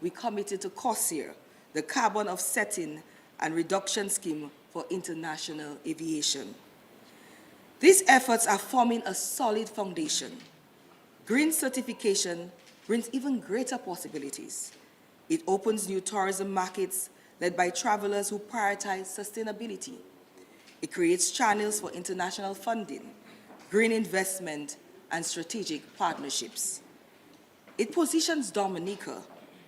we committed to CORSAIR, the Carbon Offsetting and Reduction Scheme for International Aviation. These efforts are forming a solid foundation. Green certification brings even greater possibilities. It opens new tourism markets led by travelers who prioritize sustainability. It creates channels for international funding, green investment, and strategic partnerships. It positions Dominica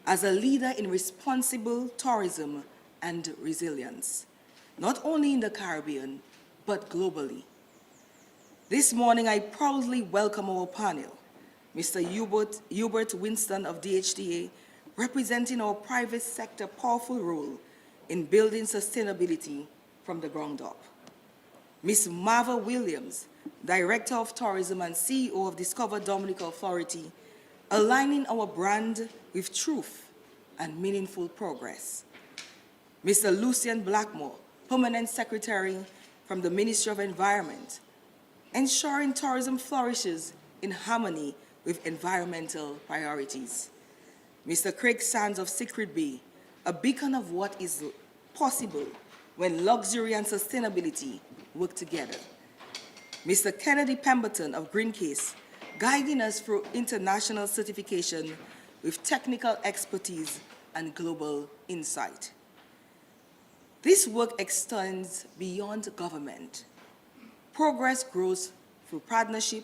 as a leader in responsible tourism and resilience, not only in the Caribbean, but globally. This morning, I proudly welcome our panel, Mr. Hubert Winston of DHTA, representing our private sector powerful role in building sustainability from the ground up. Ms. Marva Williams, Director of Tourism and CEO of Discover Dominica Authority, aligning our brand with truth and meaningful progress. Mr. Lucian Blackmore, Permanent Secretary from the Ministry of Environment, ensuring tourism flourishes in harmony with environmental priorities. Mr. Craig Sands of Secret Bay, a beacon of what is possible when luxury and sustainability work together. Mr. Kennedy Pemberton of Greencase, guiding us through international certification with technical expertise and global insight. This work extends beyond government. Progress grows through partnership,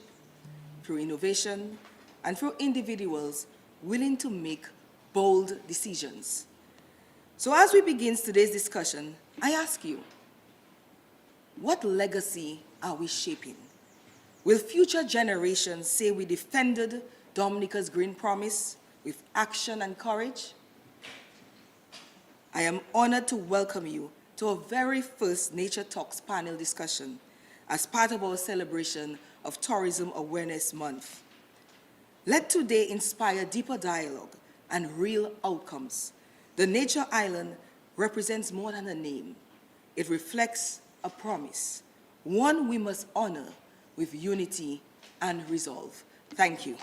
through innovation, and through individuals willing to make bold decisions. So as we begin today's discussion, I ask you, what legacy are we shaping? Will future generations say we defended Dominica's green promise with action and courage? I am honored to welcome you to our very first Nature Talks panel discussion as part of our celebration of Tourism Awareness Month. Let today inspire deeper dialogue and real outcomes. The Nature Island represents more than a name. It reflects a promise, one we must honor with unity and resolve. Thank you.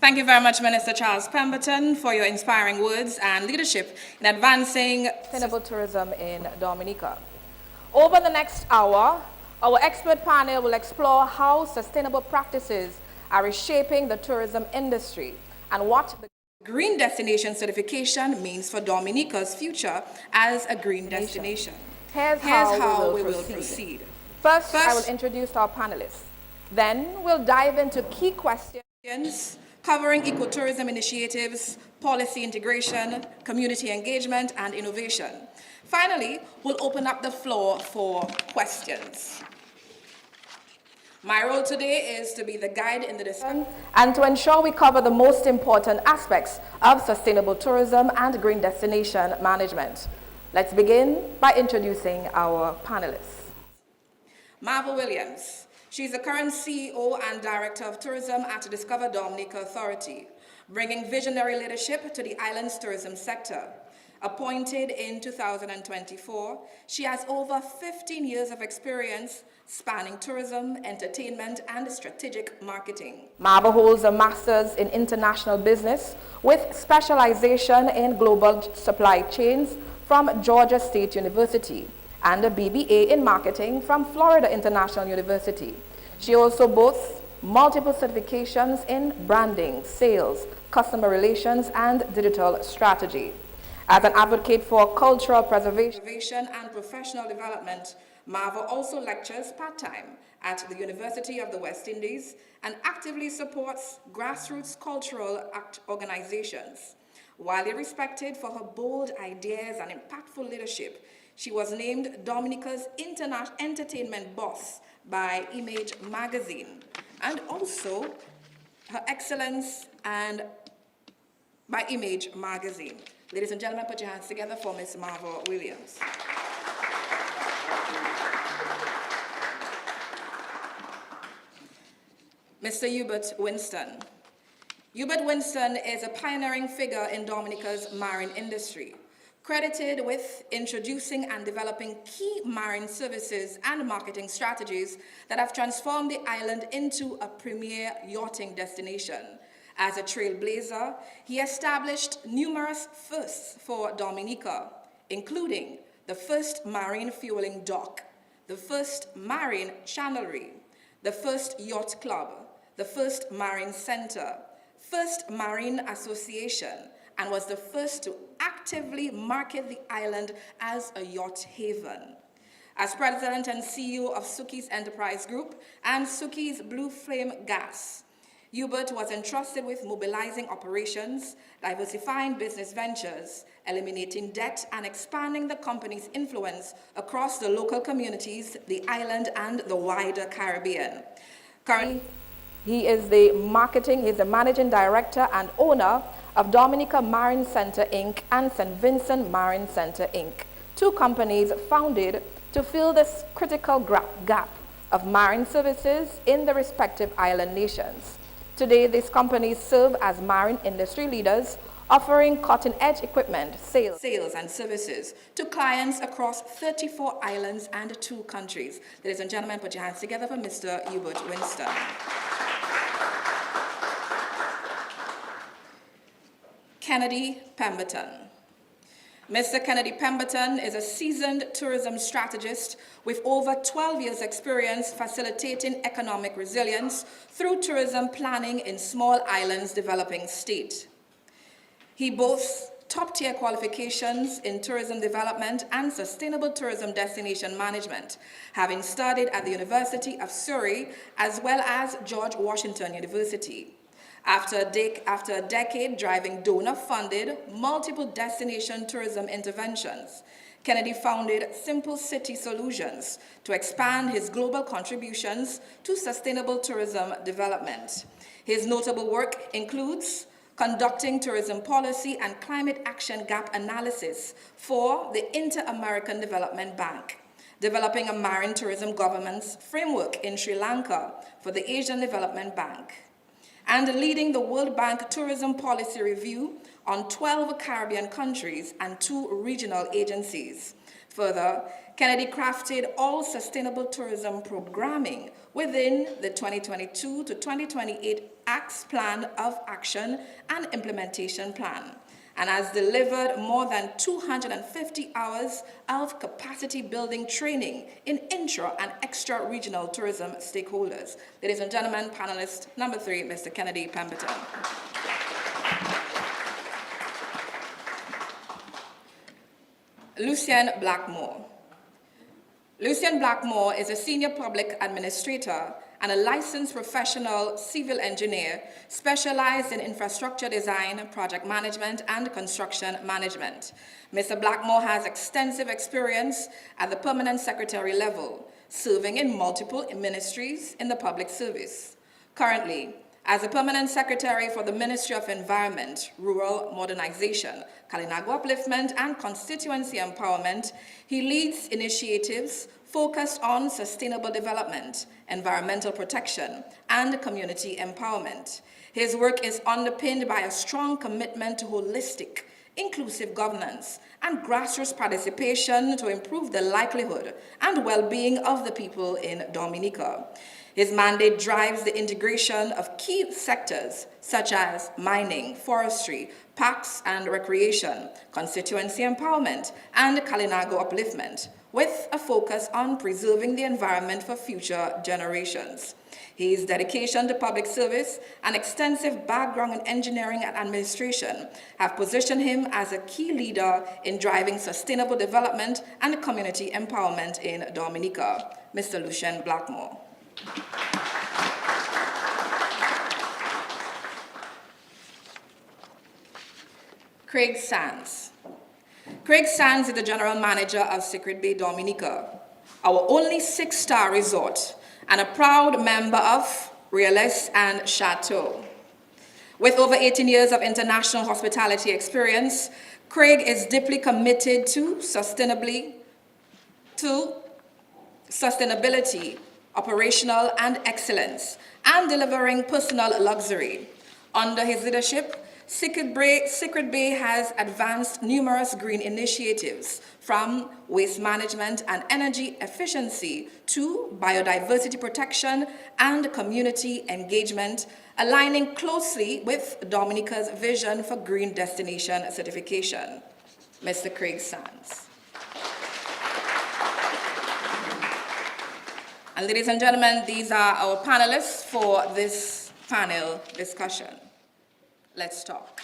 Thank you very much, Minister Charles Pemberton, for your inspiring words and leadership in advancing sustainable tourism in Dominica. Over the next hour, our expert panel will explore how sustainable practices are reshaping the tourism industry and what the Green Destination certification means for Dominica's future as a green destination. Here's how we will proceed. First, I will introduce our panelists. Then we'll dive into key questions covering ecotourism initiatives, policy integration, community engagement, and innovation. Finally, we'll open up the floor for questions. My role today is to be the guide in the discussion and to ensure we cover the most important aspects of sustainable tourism and green destination management. Let's begin by introducing our panelists. Marva Williams. She's the current CEO and Director of Tourism at Discover Dominica Authority, bringing visionary leadership to the island's tourism sector. Appointed in 2024, she has over 15 years of experience spanning tourism, entertainment, and strategic marketing. Marva holds a master's in international business with specialization in global supply chains from Georgia State University and a BBA in marketing from Florida International University. She also boasts multiple certifications in branding, sales, customer relations, and digital strategy. As an advocate for cultural preservation and professional development, Marva also lectures part-time at the University of the West Indies and actively supports grassroots cultural organizations. Widely respected for her bold ideas and impactful leadership, she was named Dominica's Entertainment Boss by Image Magazine, and also her excellence and by Image Magazine. Ladies and gentlemen, put your hands together for Ms. Marva Williams. Mr. Hubert Winston. Hubert Winston is a pioneering figure in Dominica's marine industry. credited with introducing and developing key marine services and marketing strategies that have transformed the island into a premier yachting destination. As a trailblazer, he established numerous firsts for Dominica, including the first marine fueling dock, the first marine channelry, the first yacht club, the first marine center, first marine association, and was the first to actively market the island as a yacht haven. As president and CEO of Suki's Enterprise Group and Suki's Blue Flame Gas, Hubert was entrusted with mobilizing operations, diversifying business ventures, eliminating debt, and expanding the company's influence across the local communities, the island, and the wider Caribbean. Currently, he's the managing director and owner of Dominica Marine Center, Inc. and St. Vincent Marine Center, Inc., two companies founded to fill this critical gap of marine services in the respective island nations. Today, these companies serve as marine industry leaders, offering cutting-edge equipment, sales and services to clients across 34 islands and 2 countries. Ladies and gentlemen, put your hands together for Mr. Hubert Winston. Kennedy Pemberton. Mr. Kennedy Pemberton is a seasoned tourism strategist with over 12 years' experience facilitating economic resilience through tourism planning in small islands developing state. He boasts top-tier qualifications in tourism development and sustainable tourism destination management, having studied at the University of Surrey as well as George Washington University. After a decade driving donor-funded, multiple destination tourism interventions, Kennedy founded Simple City Solutions to expand his global contributions to sustainable tourism development. His notable work includes conducting tourism policy and climate action gap analysis for the Inter-American Development Bank, developing a marine tourism governance framework in Sri Lanka for the Asian Development Bank, and leading the World Bank Tourism Policy Review on 12 Caribbean countries and 2 regional agencies. Further, Kennedy crafted all sustainable tourism programming within the 2022 to 2028 ACTS Plan of Action and Implementation Plan, and has delivered more than 250 hours of capacity building training in intra and extra-regional tourism stakeholders. Ladies and gentlemen, panelist number 3, Mr. Kennedy Pemberton. Lucien Blackmore. Lucien Blackmore is a senior public administrator and a licensed professional civil engineer specialized in infrastructure design, project management, and construction management. Mr. Blackmore has extensive experience at the permanent secretary level, serving in multiple ministries in the public service. Currently, as a permanent secretary for the Ministry of Environment, Rural Modernization, Kalinago Upliftment, and Constituency Empowerment, he leads initiatives focused on sustainable development, environmental protection, and community empowerment. His work is underpinned by a strong commitment to holistic, inclusive governance, and grassroots participation to improve the livelihood and well-being of the people in Dominica. His mandate drives the integration of key sectors such as mining, forestry, parks and recreation, constituency empowerment, and Kalinago upliftment, with a focus on preserving the environment for future generations. His dedication to public service and extensive background in engineering and administration have positioned him as a key leader in driving sustainable development and community empowerment in Dominica. Mr. Lucien Blackmore. Craig Sands. Craig Sands is the general manager of Secret Bay Dominica, our only 6-star resort, and a proud member of Realist and Chateau. With over 18 years of international hospitality experience, Craig is deeply committed to sustainability, operational and excellence, and delivering personal luxury. Under his leadership, Secret Bay has advanced numerous green initiatives, from waste management and energy efficiency to biodiversity protection and community engagement, aligning closely with Dominica's vision for green destination certification. Mr. Craig Sands. And ladies and gentlemen, these are our panelists for this panel discussion. Let's talk.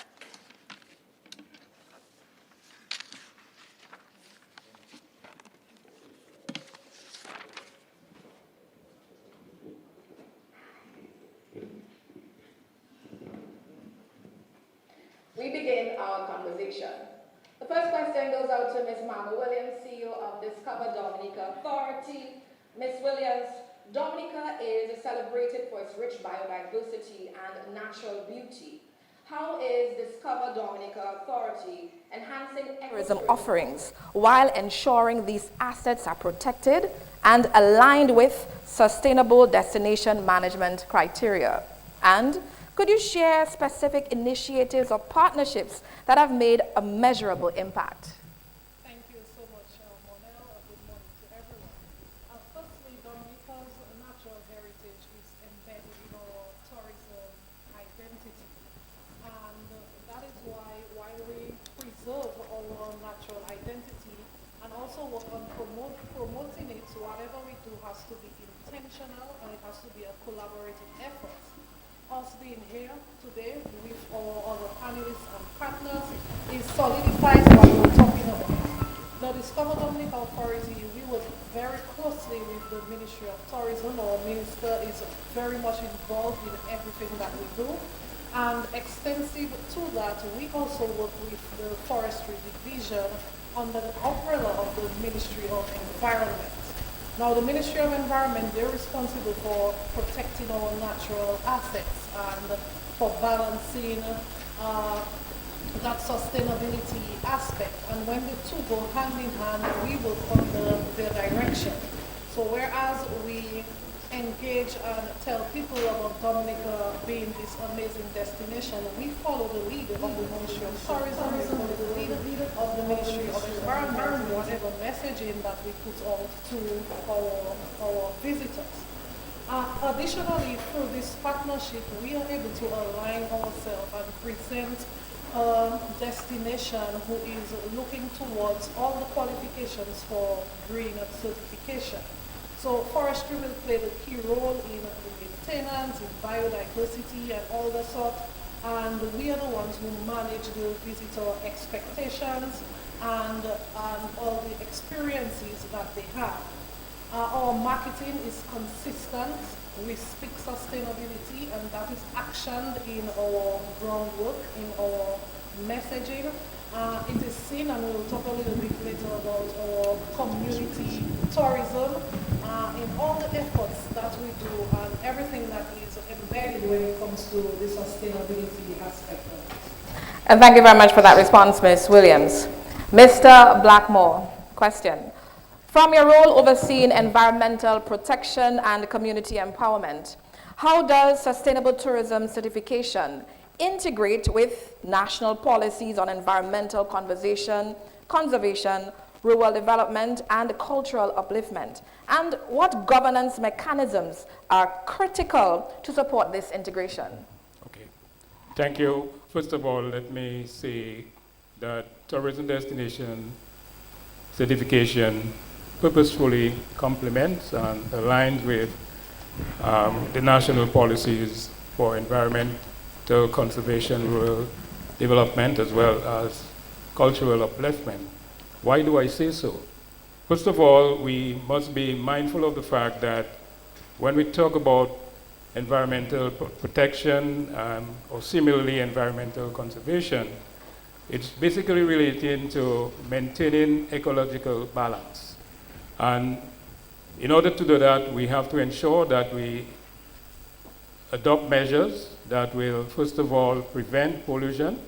We begin our conversation. The first question goes out to Ms. Mama Williams, CEO of Discover Dominica Authority. Ms. Williams, Dominica is celebrated for its rich biodiversity and natural beauty. How is Discover Dominica Authority enhancing tourism offerings while ensuring these assets are protected and aligned with sustainable destination management criteria? And could you share specific initiatives or partnerships that have made a measurable impact? Thank you so much, Monel. Good morning to everyone. Firstly, Dominica's natural heritage is embedded in our tourism identity. And that is why, while we preserve our natural identity and also work on promoting it, whatever we do has to be intentional and it has to be a collaborative effort. Us being here today with our other panelists and partners, it solidifies what we're talking about. The Discover Dominica Authority, we work very closely with the Ministry of Tourism. Our minister is very much involved in everything that we do. And extensive to that, we also work with the Forestry Division under the umbrella of the Ministry of Environment. Now, the Ministry of Environment, they're responsible for protecting our natural assets and for balancing that sustainability aspect. And when the two go hand in hand, we work under their direction. So whereas we engage and tell people about Dominica being this amazing destination, we follow the lead of the Ministry of Tourism, we follow the lead of the Ministry of Environment, whatever messaging that we put out to our visitors. Additionally, through this partnership, we are able to align ourselves and present a destination who is looking towards all the qualifications for green certification. So forestry will play the key role in the maintenance, in biodiversity and all the sort. And we are the ones who manage the visitor expectations and all the experiences that they have. Our marketing is consistent. We speak sustainability, and that is actioned in our groundwork, in our messaging. It is seen, and we'll talk a little bit later about our community tourism, in all the efforts that we do and everything that is embedded when it comes to the sustainability aspect of it. And thank you very much for that response, Ms. Williams. Mr. Blackmore, question. From your role overseeing environmental protection and community empowerment, how does sustainable tourism certification integrate with national policies on environmental conservation, rural development, and cultural upliftment? And what governance mechanisms are critical to support this integration? Okay, thank you. First of all, let me say that tourism destination certification purposefully complements and aligns with the national policies for environmental conservation, rural development, as well as cultural upliftment. Why do I say so? First of all, we must be mindful of the fact that when we talk about environmental protection or similarly environmental conservation, it's basically relating to maintaining ecological balance. And in order to do that, we have to ensure that we adopt measures that will, first of all, prevent pollution,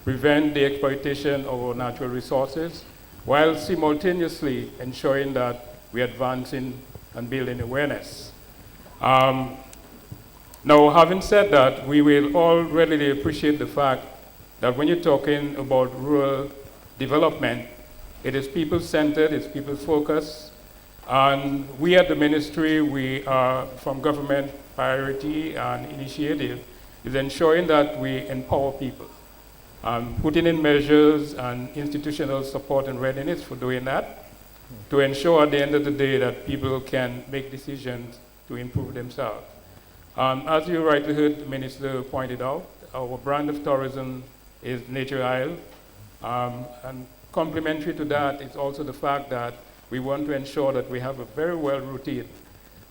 prevent the exploitation of our natural resources, while simultaneously ensuring that we're advancing and building awareness. Now, having said that, we will all readily appreciate the fact that when you're talking about rural development, it is people-centered, it's people-focused, and we at the ministry, we are from government priority and initiative is ensuring that we empower people, putting in measures and institutional support and readiness for doing that, to ensure at the end of the day that people can make decisions to improve themselves. As you rightly heard the minister pointed out, our brand of tourism is Nature Isle, and complementary to that is also the fact that we want to ensure that we have a very well-rooted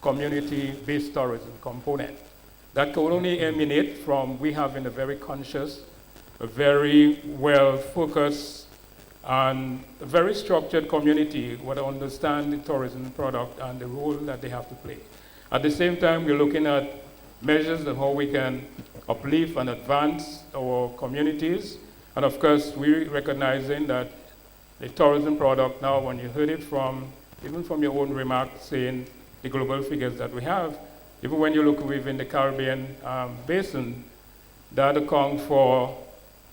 community-based tourism component. That can only emanate from we having a very conscious, a very well-focused, and a very structured community who understand the tourism product and the role that they have to play. At the same time, we're looking at measures of how we can uplift and advance our communities. And of course, we're recognizing that the tourism product now, when you heard it from, even from your own remarks saying the global figures that we have, even when you look within the Caribbean basin, that accounts for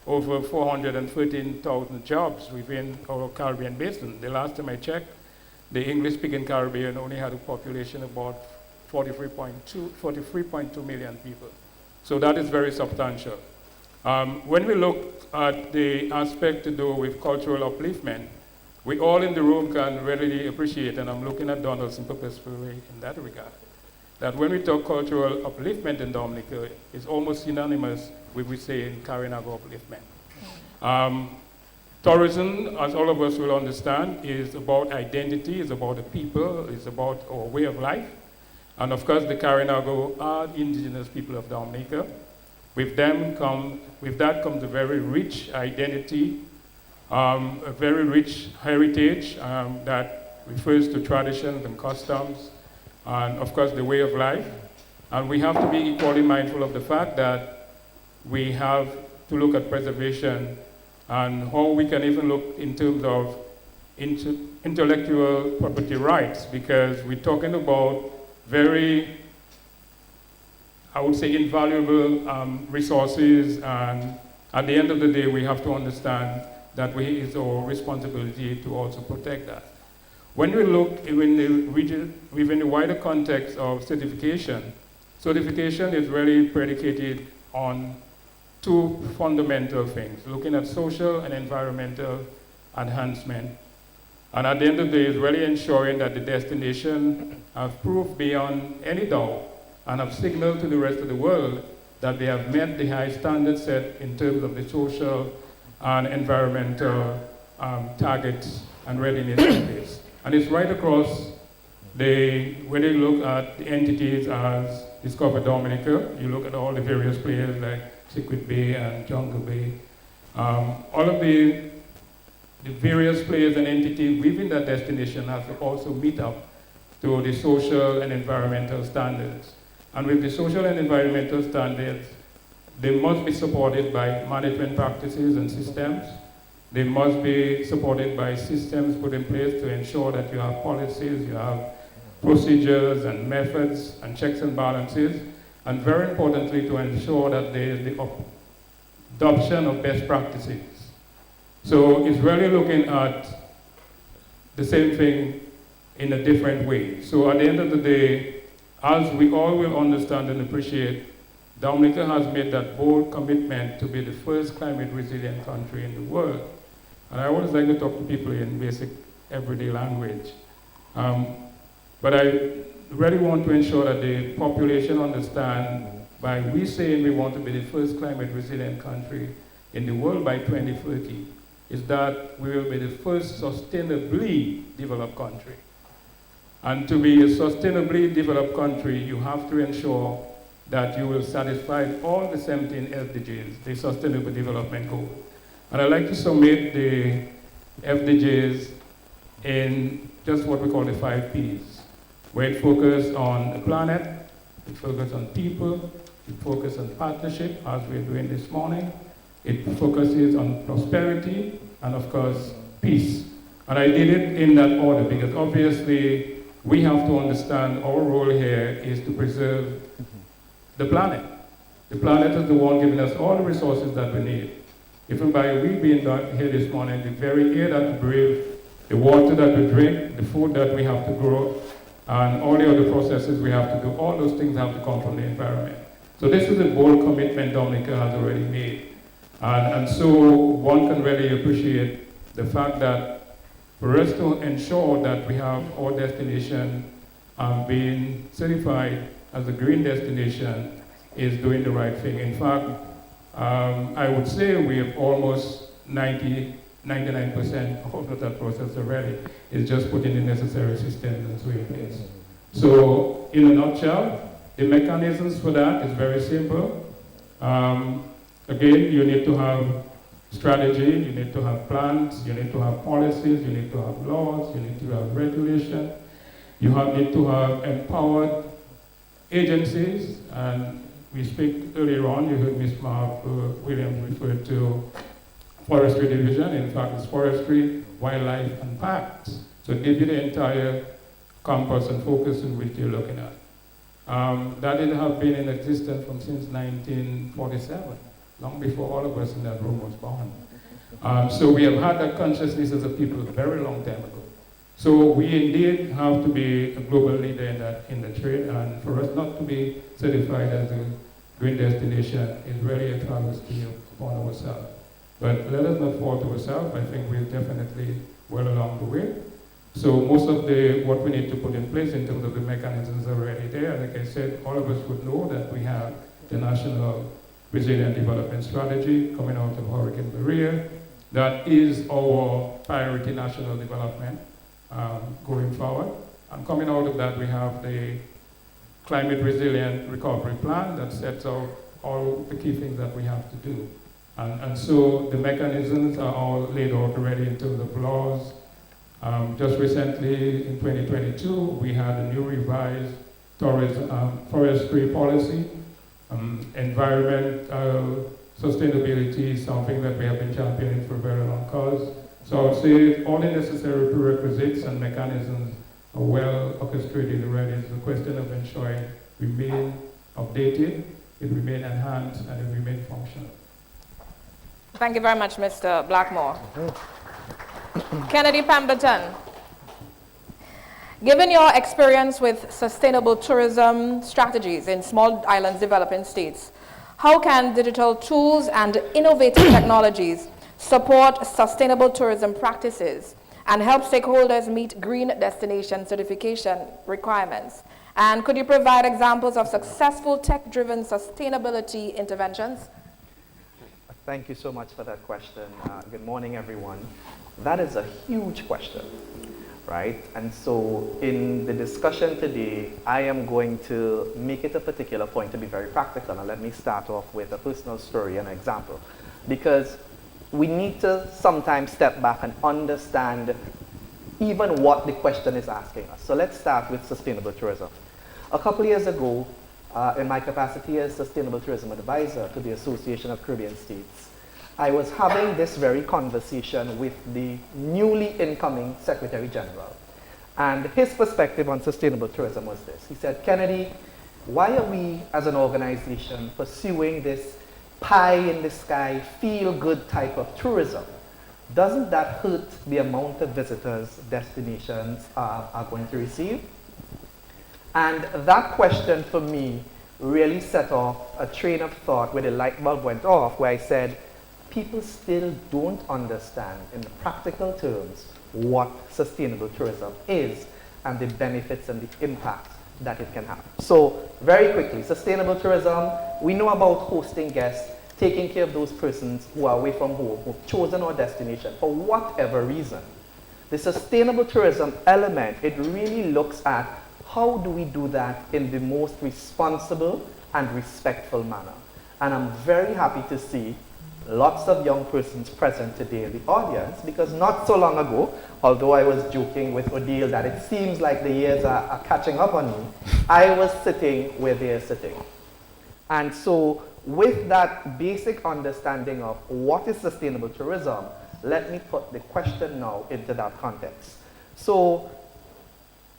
over 413,000 jobs within our Caribbean basin. The last time I checked, the English-speaking Caribbean only had a population of about 43.2 million people. So that is very substantial. When we look at the aspect to do with cultural upliftment, we all in the room can readily appreciate, and I'm looking at Donaldson purposefully in that regard, that when we talk cultural upliftment in Dominica, it's almost synonymous with we say in Carinago upliftment. Tourism, as all of us will understand, is about identity, is about the people, is about our way of life. And of course, the Carinago are indigenous people of Dominica. With that comes a very rich identity, a very rich heritage that refers to traditions and customs, and of course the way of life. And we have to be equally mindful of the fact that we have to look at preservation and how we can even look in terms of intellectual property rights, because we're talking about very, I would say, invaluable resources, and at the end of the day, we have to understand that it's our responsibility to also protect that. When we look within the wider context of certification, certification is really predicated on two fundamental things, looking at social and environmental enhancement. And at the end of the day, it's really ensuring that the destination have proved beyond any doubt and have signaled to the rest of the world that they have met the high standards set in terms of the social and environmental targets and readiness in place. And it's right across when you look at the entities as Discover Dominica, you look at all the various players like Sequit Bay and Jungle Bay, all of the various players and entities within that destination have to also meet up to the social and environmental standards. And with the social and environmental standards, they must be supported by management practices and systems. They must be supported by systems put in place to ensure that you have policies, you have procedures and methods and checks and balances, and very importantly, to ensure that there is the adoption of best practices. So it's really looking at the same thing in a different way. So at the end of the day, as we all will understand and appreciate, Dominica has made that bold commitment to be the first climate resilient country in the world. And I always like to talk to people in basic everyday language. But I really want to ensure that the population understand by we saying we want to be the first climate resilient country in the world by 2030, is that we will be the first sustainably developed country. And to be a sustainably developed country, you have to ensure that you will satisfy all the 17 SDGs, the Sustainable Development Goals. And I'd like to submit the SDGs in just what we call the 5 Ps, where it focuses on the planet, it focuses on people, it focuses on partnership, as we're doing this morning, it focuses on prosperity, and of course, peace. And I did it in that order because obviously we have to understand our role here is to preserve the planet. The planet is the one giving us all the resources that we need. Even by we being here this morning, the very air that we breathe, the water that we drink, the food that we have to grow, and all the other processes we have to do, all those things have to come from the environment. So this is a bold commitment Dominica has already made. And so one can really appreciate the fact that for us to ensure that we have our destination being certified as a green destination is doing the right thing. In fact, I would say we have almost 99% of that process already. It's just putting the necessary systems and so in place. So in a nutshell, the mechanisms for that is very simple. Again, you need to have strategy, you need to have plans, you need to have policies, you need to have laws, you need to have regulation. You need to have empowered agencies, and we speak earlier on, you heard Ms. Mark Williams refer to Forestry Division. In fact, it's Forestry, Wildlife, and Parks. So it gives you the entire compass and focus in which you're looking at. That didn't have been in existence since 1947, long before all of us in that room was born. So we have had that consciousness as a people a very long time ago. So we indeed have to be a global leader in the trade, and for us not to be certified as a green destination is really a travesty upon ourselves. But let us not fault ourselves. I think we're definitely well along the way. So most of what we need to put in place in terms of the mechanisms are already there. Like I said, all of us would know that we have the National Resilient Development Strategy coming out of Hurricane Maria. That is our priority national development going forward. And coming out of that, we have the Climate Resilient Recovery Plan that sets out all the key things that we have to do. And so the mechanisms are all laid out already in terms of laws. Just recently, in 2022, we had a new revised forestry policy. Environmental sustainability is something that we have been championing for a very long cause. So I would say all the necessary prerequisites and mechanisms are well orchestrated already. It's a question of ensuring we remain updated, it remain enhanced, and it remain functional. Thank you very much, Mr. Blackmore. Kennedy Pemberton, given your experience with sustainable tourism strategies in small islands developing states, how can digital tools and innovative technologies support sustainable tourism practices and help stakeholders meet green destination certification requirements? And could you provide examples of successful tech-driven sustainability interventions? Thank you so much for that question. Good morning, everyone. That is a huge question, right? And so in the discussion today, I am going to make it a particular point to be very practical. And let me start off with a personal story and example, because we need to sometimes step back and understand even what the question is asking us. So let's start with sustainable tourism. A couple of years ago, in my capacity as Sustainable Tourism Advisor to the Association of Caribbean States, I was having this very conversation with the newly incoming Secretary General. And his perspective on sustainable tourism was this. He said, Kennedy, why are we as an organization pursuing this pie in the sky, feel-good type of tourism? Doesn't that hurt the amount of visitors destinations are going to receive? And that question for me really set off a train of thought where the light bulb went off, where I said, people still don't understand in practical terms what sustainable tourism is and the benefits and the impact that it can have. So very quickly, sustainable tourism, we know about hosting guests, taking care of those persons who are away from home, who've chosen our destination for whatever reason. The sustainable tourism element, it really looks at how do we do that in the most responsible and respectful manner. And I'm very happy to see lots of young persons present today in the audience, because not so long ago, although I was joking with Odile that it seems like the years are catching up on me, I was sitting where they're sitting. And so with that basic understanding of what is sustainable tourism, let me put the question now into that context. So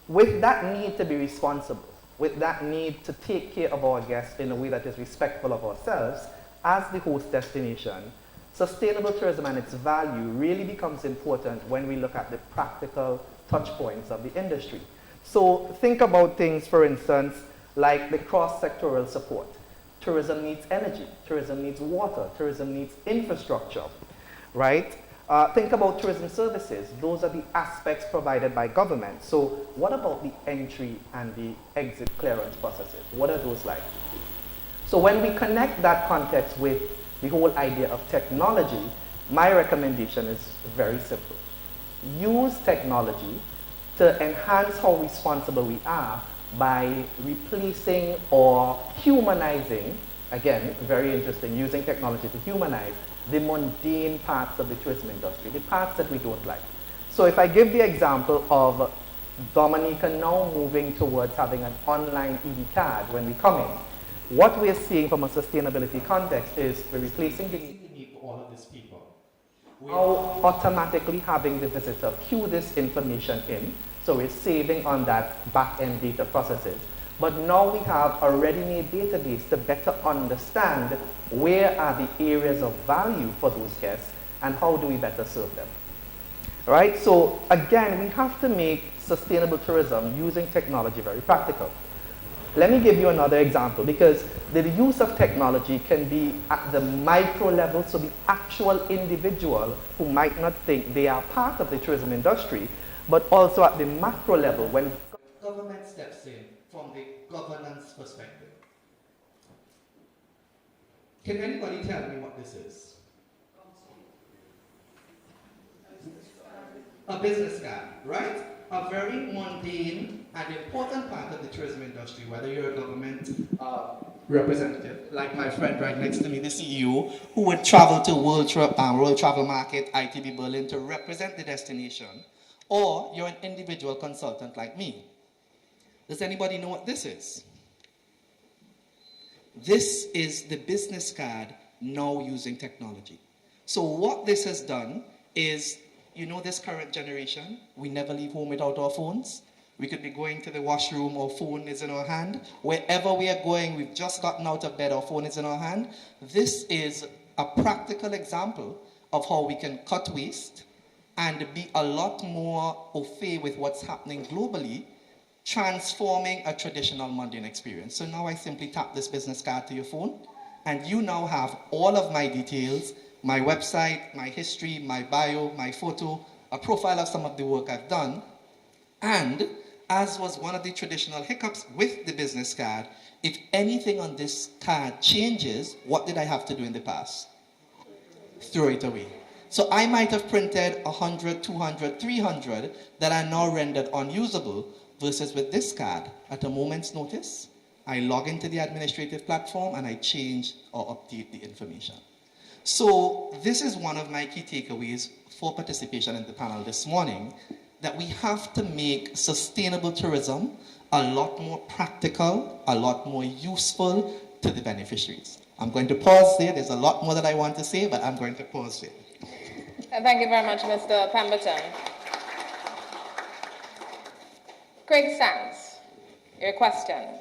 with that need to be responsible, with that need to take care of our guests in a way that is respectful of ourselves as the host destination, sustainable tourism and its value really becomes important when we look at the practical touch points of the industry. So think about things, for instance, like the cross-sectoral support. Tourism needs energy, tourism needs water, tourism needs infrastructure, right? Think about tourism services. Those are the aspects provided by government. So what about the entry and the exit clearance processes? What are those like? So when we connect that context with the whole idea of technology, my recommendation is very simple. Use technology to enhance how responsible we are by replacing or humanizing, again, very interesting, using technology to humanize the mundane parts of the tourism industry, the parts that we don't like. So if I give the example of Dominica now moving towards having an online EV card when we come in, what we're seeing from a sustainability context is we're replacing the need for all of these people. We're now automatically having the visitor cue this information in, so we're saving on that back-end data processes. But now we have a ready-made database to better understand where are the areas of value for those guests and how do we better serve them. All right, so again, we have to make sustainable tourism using technology very practical. Let me give you another example, because the use of technology can be at the micro level, so the actual individual who might not think they are part of the tourism industry, but also at the macro level when government steps in from the governance perspective. Can anybody tell me what this is? A business card, right? A very mundane and important part of the tourism industry, whether you're a government representative, like my friend right next to me, the CEO, who would travel to World Travel Market, ITB Berlin, to represent the destination, or you're an individual consultant like me. Does anybody know what this is? This is the business card now using technology. So what this has done is, you know, this current generation, we never leave home without our phones. We could be going to the washroom, our phone is in our hand. Wherever we are going, we've just gotten out of bed, our phone is in our hand. This is a practical example of how we can cut waste and be a lot more au fait with what's happening globally, transforming a traditional mundane experience. So now I simply tap this business card to your phone, and you now have all of my details, my website, my history, my bio, my photo, a profile of some of the work I've done. And as was one of the traditional hiccups with the business card, if anything on this card changes, what did I have to do in the past? Throw it away. So I might have printed 100, 200, 300 that are now rendered unusable, versus with this card, at a moment's notice, I log into the administrative platform and I change or update the information. So this is one of my key takeaways for participation in the panel this morning, that we have to make sustainable tourism a lot more practical, a lot more useful to the beneficiaries. I'm going to pause there. There's a lot more that I want to say, but I'm going to pause there. Thank you very much, Mr. Pemberton. Craig Sands, your question.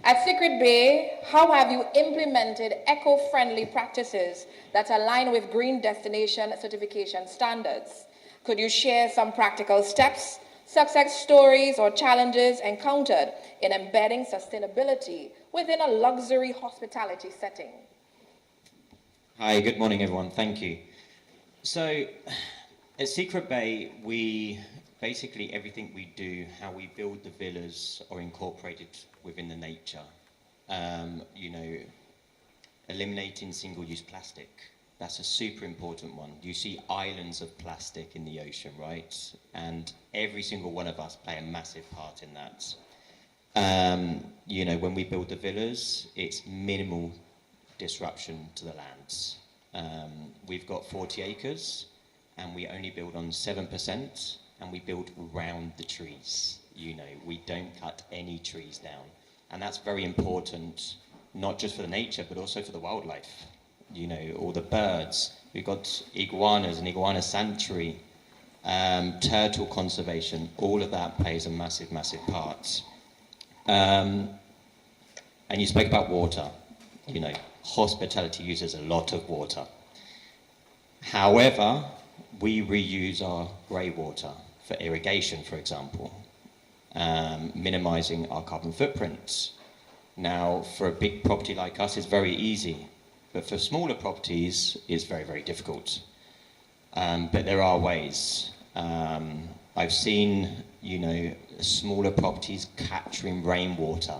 At Secret Bay, how have you implemented eco-friendly practices that align with Green Destination certification standards? Could you share some practical steps, success stories, or challenges encountered in embedding sustainability within a luxury hospitality setting? Hi, good morning, everyone. Thank you. So, at Secret Bay, basically everything we do, how we build the villas, are incorporated within the nature. You know, eliminating single-use plastic. That's a super important one. You see islands of plastic in the ocean, right? And every single one of us play a massive part in that. You know, when we build the villas, it's minimal disruption to the lands. We've got 40 acres, and we only build on 7%, and we build around the trees. You know, we don't cut any trees down. And that's very important, not just for the nature, but also for the wildlife. You know, all the birds. We've got iguanas, an iguana sanctuary, turtle conservation. All of that plays a massive, massive part. And you spoke about water. You know, hospitality uses a lot of water. However, we reuse our grey water for irrigation, for example, minimizing our carbon footprints. Now, for a big property like us, it's very easy, but for smaller properties, it's very, very difficult. But there are ways. I've seen, you know, smaller properties capturing rainwater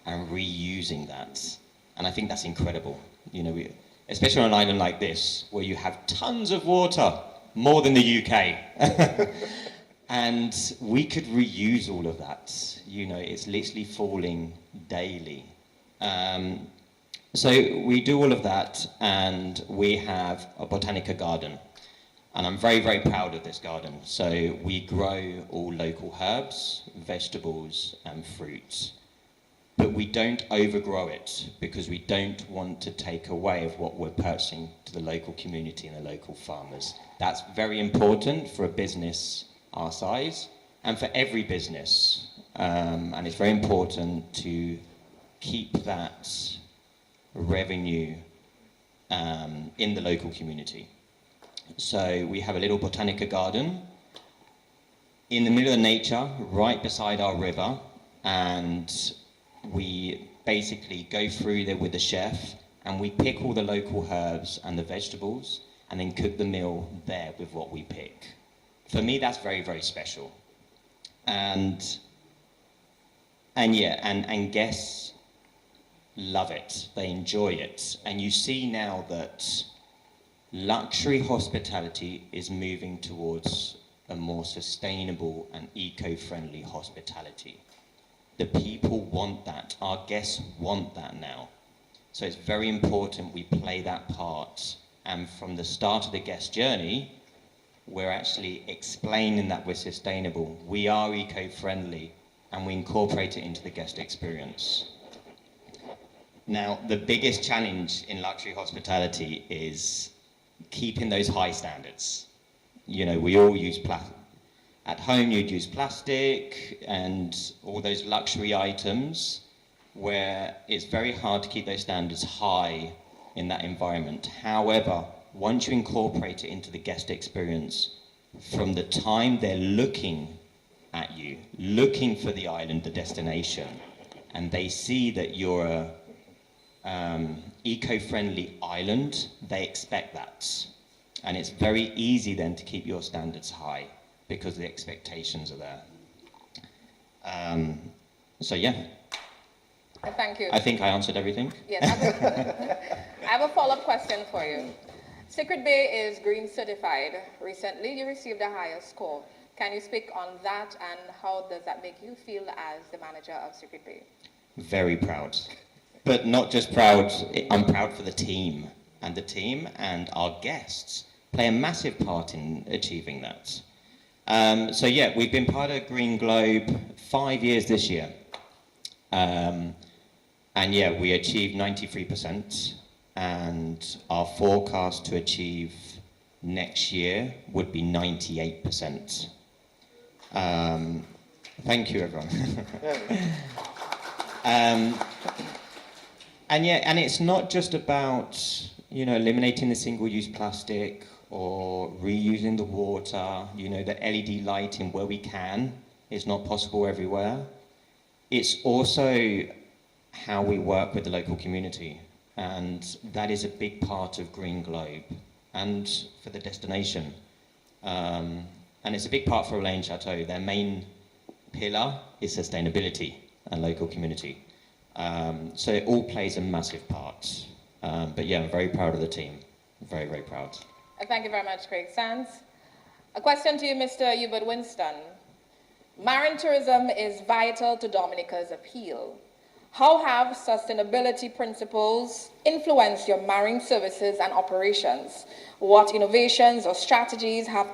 and reusing that. And I think that's incredible. You know, especially on an island like this, where you have tons of water, more than the UK. And we could reuse all of that. You know, it's literally falling daily. So we do all of that, and we have a Botanica garden. And I'm very, very proud of this garden. So we grow all local herbs, vegetables, and fruits. But we don't overgrow it, because we don't want to take away of what we're purchasing to the local community and the local farmers. That's very important for a business our size and for every business. And it's very important to keep that revenue in the local community. So we have a little Botanica garden in the middle of nature, right beside our river, and we basically go through there with the chef, and we pick all the local herbs and the vegetables, and then cook the meal there with what we pick. For me, that's very, very special. And guests love it. They enjoy it. And you see now that luxury hospitality is moving towards a more sustainable and eco-friendly hospitality. The people want that. Our guests want that now. So it's very important we play that part. And from the start of the guest journey, we're actually explaining that we're sustainable, we are eco-friendly, and we incorporate it into the guest experience. Now, the biggest challenge in luxury hospitality is keeping those high standards. You know, we all use plastic. At home, you'd use plastic and all those luxury items, where it's very hard to keep those standards high in that environment. However, once you incorporate it into the guest experience, from the time they're looking at you, looking for the island, the destination, and they see that you're a eco-friendly island, they expect that. And it's very easy then to keep your standards high, because the expectations are there. So yeah. Thank you. I think I answered everything. Yes, I have a follow-up question for you. Secret Bay is green certified. Recently, you received a higher score. Can you speak on that, and how does that make you feel as the manager of Secret Bay? Very proud. But not just proud, I'm proud for the team. And the team and our guests play a massive part in achieving that. So yeah, we've been part of Green Globe 5 years this year. And yeah, we achieved 93%. And our forecast to achieve next year would be 98%. Thank you, everyone. And yeah, and it's not just about, you know, eliminating the single-use plastic or reusing the water, you know, the LED lighting where we can. It's not possible everywhere. It's also how we work with the local community. And that is a big part of Green Globe and for the destination. And it's a big part for Orleans Chateau. Their main pillar is sustainability and local community. So it all plays a massive part. But yeah, I'm very proud of the team. Very, very proud. Thank you very much, Craig Sands. A question to you, Mr. Hubert Winston. Marine tourism is vital to Dominica's appeal. How have sustainability principles influenced your marine services and operations? What innovations or strategies have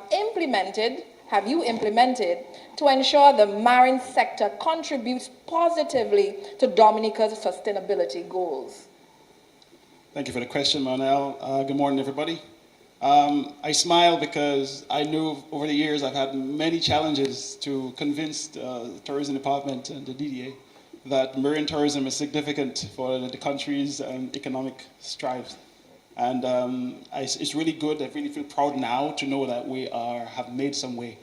you implemented to ensure the marine sector contributes positively to Dominica's sustainability goals? Thank you for the question, Manuel. Good morning, everybody. I smile because I know over the years I've had many challenges to convince the tourism department and the DDA that marine tourism is significant for the country's economic strides. And it's really good. I really feel proud now to know that we have made some way.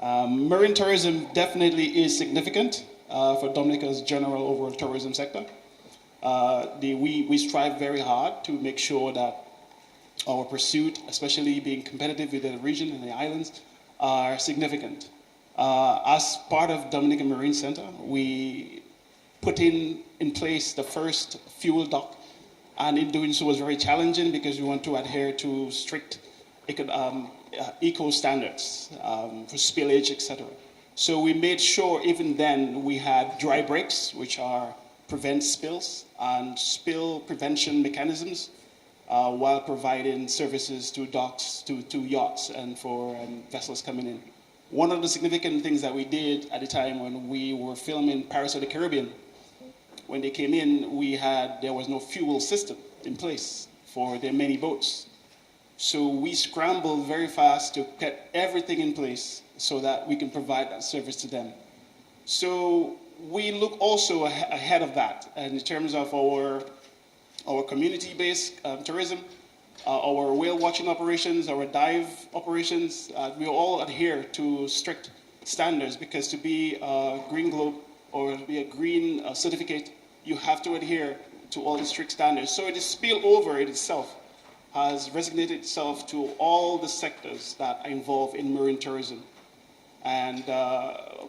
Marine tourism definitely is significant for Dominica's general overall tourism sector. We strive very hard to make sure that our pursuit, especially being competitive with the region and the islands, are significant. As part of Dominican Marine Center, we put in place the first fuel dock, and in doing so was very challenging because we want to adhere to strict eco standards for spillage, etc. So we made sure even then we had dry breaks, which prevent spills, and spill prevention mechanisms while providing services to docks, to yachts, and for vessels coming in. One of the significant things that we did at the time when we were filming Pirates of the Caribbean, when they came in, there was no fuel system in place for their many boats. So we scrambled very fast to get everything in place so that we can provide that service to them. So we look also ahead of that, and in terms of our community-based tourism, our whale watching operations, our dive operations, we all adhere to strict standards, because to be a Green Globe or to be a green certificate, you have to adhere to all the strict standards. So the spillover in itself has resonated itself to all the sectors that are involved in marine tourism. And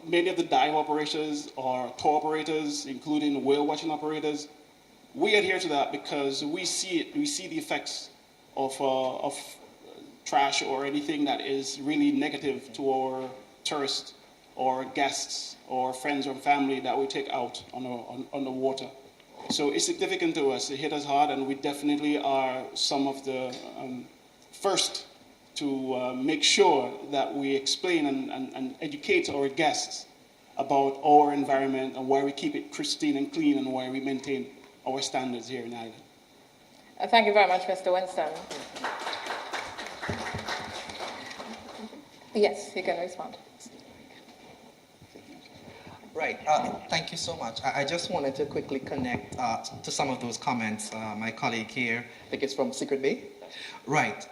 many of the dive operators or tour operators, including whale watching operators, we adhere to that because we see it. We see the effects of trash or anything that is really negative to our tourists or guests or friends or family that we take out on the water. So it's significant to us. It hit us hard, and we definitely are some of the first to make sure that we explain and educate our guests about our environment and why we keep it pristine and clean and why we maintain our standards here in Ireland. Thank you very much, Mr. Winston. Yes, you can respond. Right, thank you so much. I just wanted to quickly connect to some of those comments. My colleague here, I think it's from Secret Bay. Right,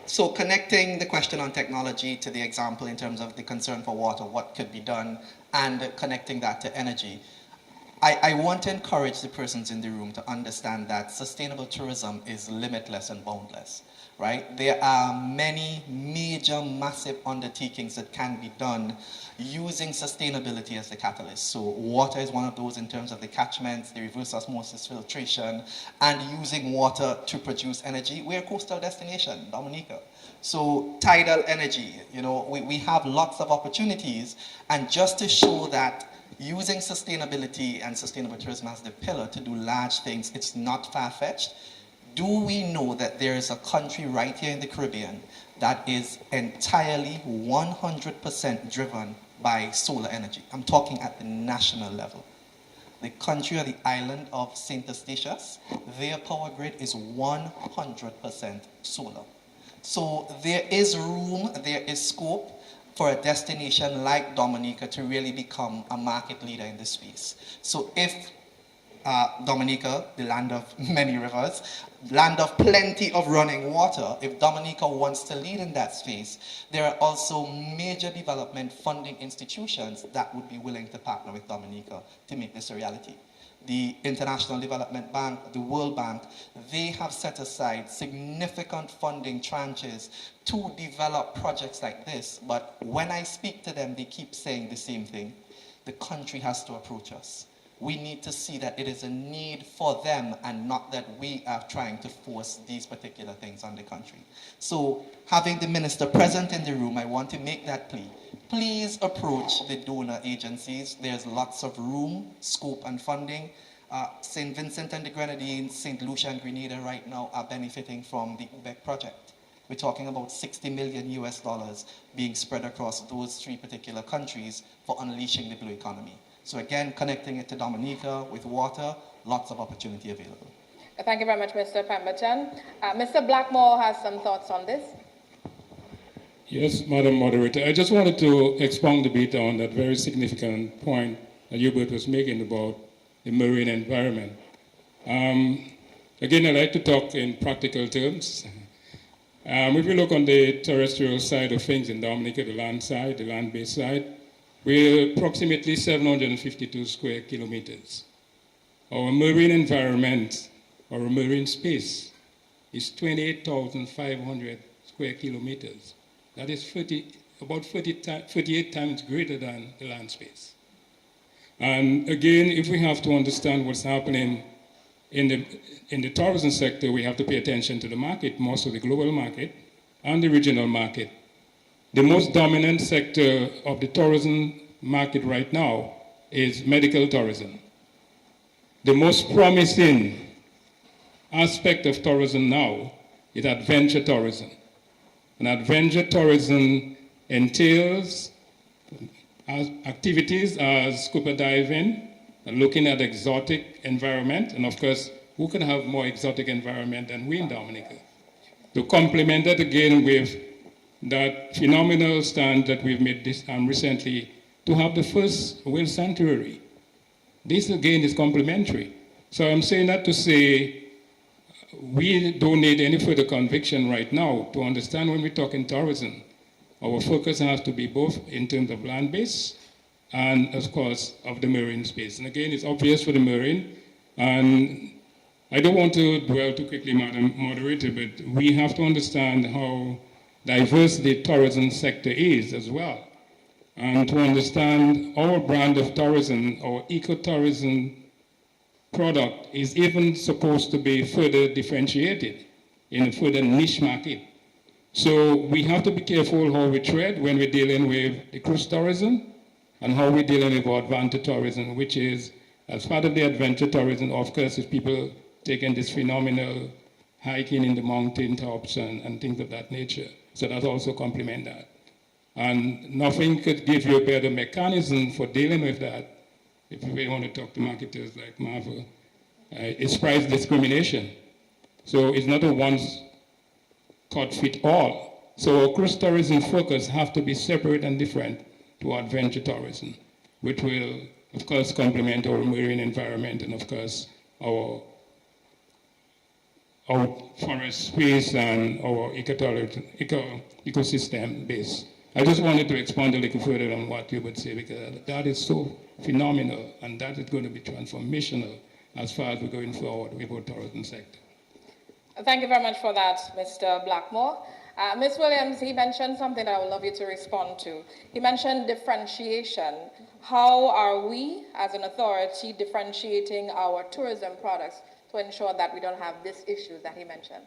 so connecting the question on technology to the example in terms of the concern for water, what could be done, and connecting that to energy. I want to encourage the persons in the room to understand that sustainable tourism is limitless and boundless, right? There are many major, massive undertakings that can be done using sustainability as the catalyst. So water is one of those in terms of the catchments, the reverse osmosis filtration, and using water to produce energy. We're a coastal destination, Dominica. So tidal energy, we have lots of opportunities, and just to show that using sustainability and sustainable tourism as the pillar to do large things, it's not far-fetched. Do we know that there is a country right here in the Caribbean that is entirely 100% driven by solar energy? I'm talking at the national level. The country or the island of St. Eustatius, their power grid is 100% solar. So there is room, there is scope for a destination like Dominica to really become a market leader in this space. So if Dominica, the land of many rivers, land of plenty of running water, if Dominica wants to lead in that space, there are also major development funding institutions that would be willing to partner with Dominica to make this a reality. The International Development Bank, the World Bank, they have set aside significant funding tranches to develop projects like this. But when I speak to them, they keep saying the same thing. The country has to approach us. We need to see that it is a need for them and not that we are trying to force these particular things on the country. So having the minister present in the room, I want to make that plea. Please approach the donor agencies. There's lots of room, scope, and funding. St. Vincent and the Grenadines, St. Lucia and Grenada right now are benefiting from the UBEC project. We're talking about $60 million US being spread across those three particular countries for unleashing the blue economy. So again, connecting it to Dominica with water, lots of opportunity available. Thank you very much, Mr. Pemberton. Mr. Blackmore has some thoughts on this. Yes, Madam Moderator. I just wanted to expound a bit on that very significant point that Hubert was making about the marine environment. Again, I'd like to talk in practical terms. If you look on the terrestrial side of things in Dominica, the land side, the land-based side, we're approximately 752 square kilometers. Our marine environment, our marine space, is 28,500 square kilometers. That is about 38 times greater than the land space. And again, if we have to understand what's happening in the tourism sector, we have to pay attention to the market, most of the global market and the regional market. The most dominant sector of the tourism market right now is medical tourism. The most promising aspect of tourism now is adventure tourism. And adventure tourism entails activities as scuba diving, looking at exotic environment, and of course, who can have more exotic environment than we in Dominica? To complement that again with that phenomenal stand that we've made recently to have the first whale sanctuary. This again is complementary. So I'm saying that to say we don't need any further conviction right now to understand when we talk in tourism. Our focus has to be both in terms of land-based and, of course, of the marine space. And again, it's obvious for the marine. And I don't want to dwell too quickly, Madam Moderator, but we have to understand how diverse the tourism sector is as well. And to understand our brand of tourism, our ecotourism product is even supposed to be further differentiated in a further niche market. So we have to be careful how we tread when we're dealing with the cruise tourism and how we're dealing with adventure tourism, which is, as part of the adventure tourism, of course, is people taking this phenomenal hiking in the mountain tops and things of that nature. So that also complement that. And nothing could give you a better mechanism for dealing with that, if we want to talk to marketers like Marvel, it's price discrimination. So it's not a one-cut-fit-all. So our cruise tourism focus have to be separate and different to adventure tourism, which will, of course, complement our marine environment and, of course, our forest space and our ecosystem base. I just wanted to expand a little further on what you would say, because that is so phenomenal, and that is going to be transformational as far as we're going forward with our tourism sector. Thank you very much for that, Mr. Blackmore. Ms. Williams, he mentioned something that I would love you to respond to. He mentioned differentiation. How are we, as an authority, differentiating our tourism products to ensure that we don't have this issue that he mentioned?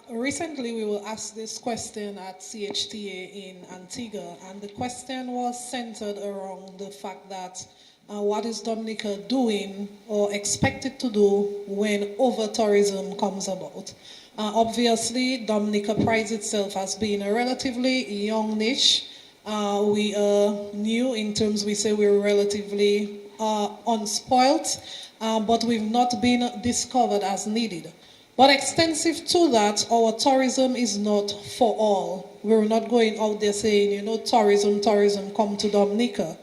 Recently, we were asked this question at CHTA in Antigua, and the question was centered around the fact that what is Dominica doing or expected to do when over-tourism comes about? Obviously, Dominica prides itself as being a relatively young niche. We are new in terms, we say we're relatively unspoilt, but we've not been discovered as needed. But extensive to that, our tourism is not for all. We're not going out there saying, tourism, come to Dominica.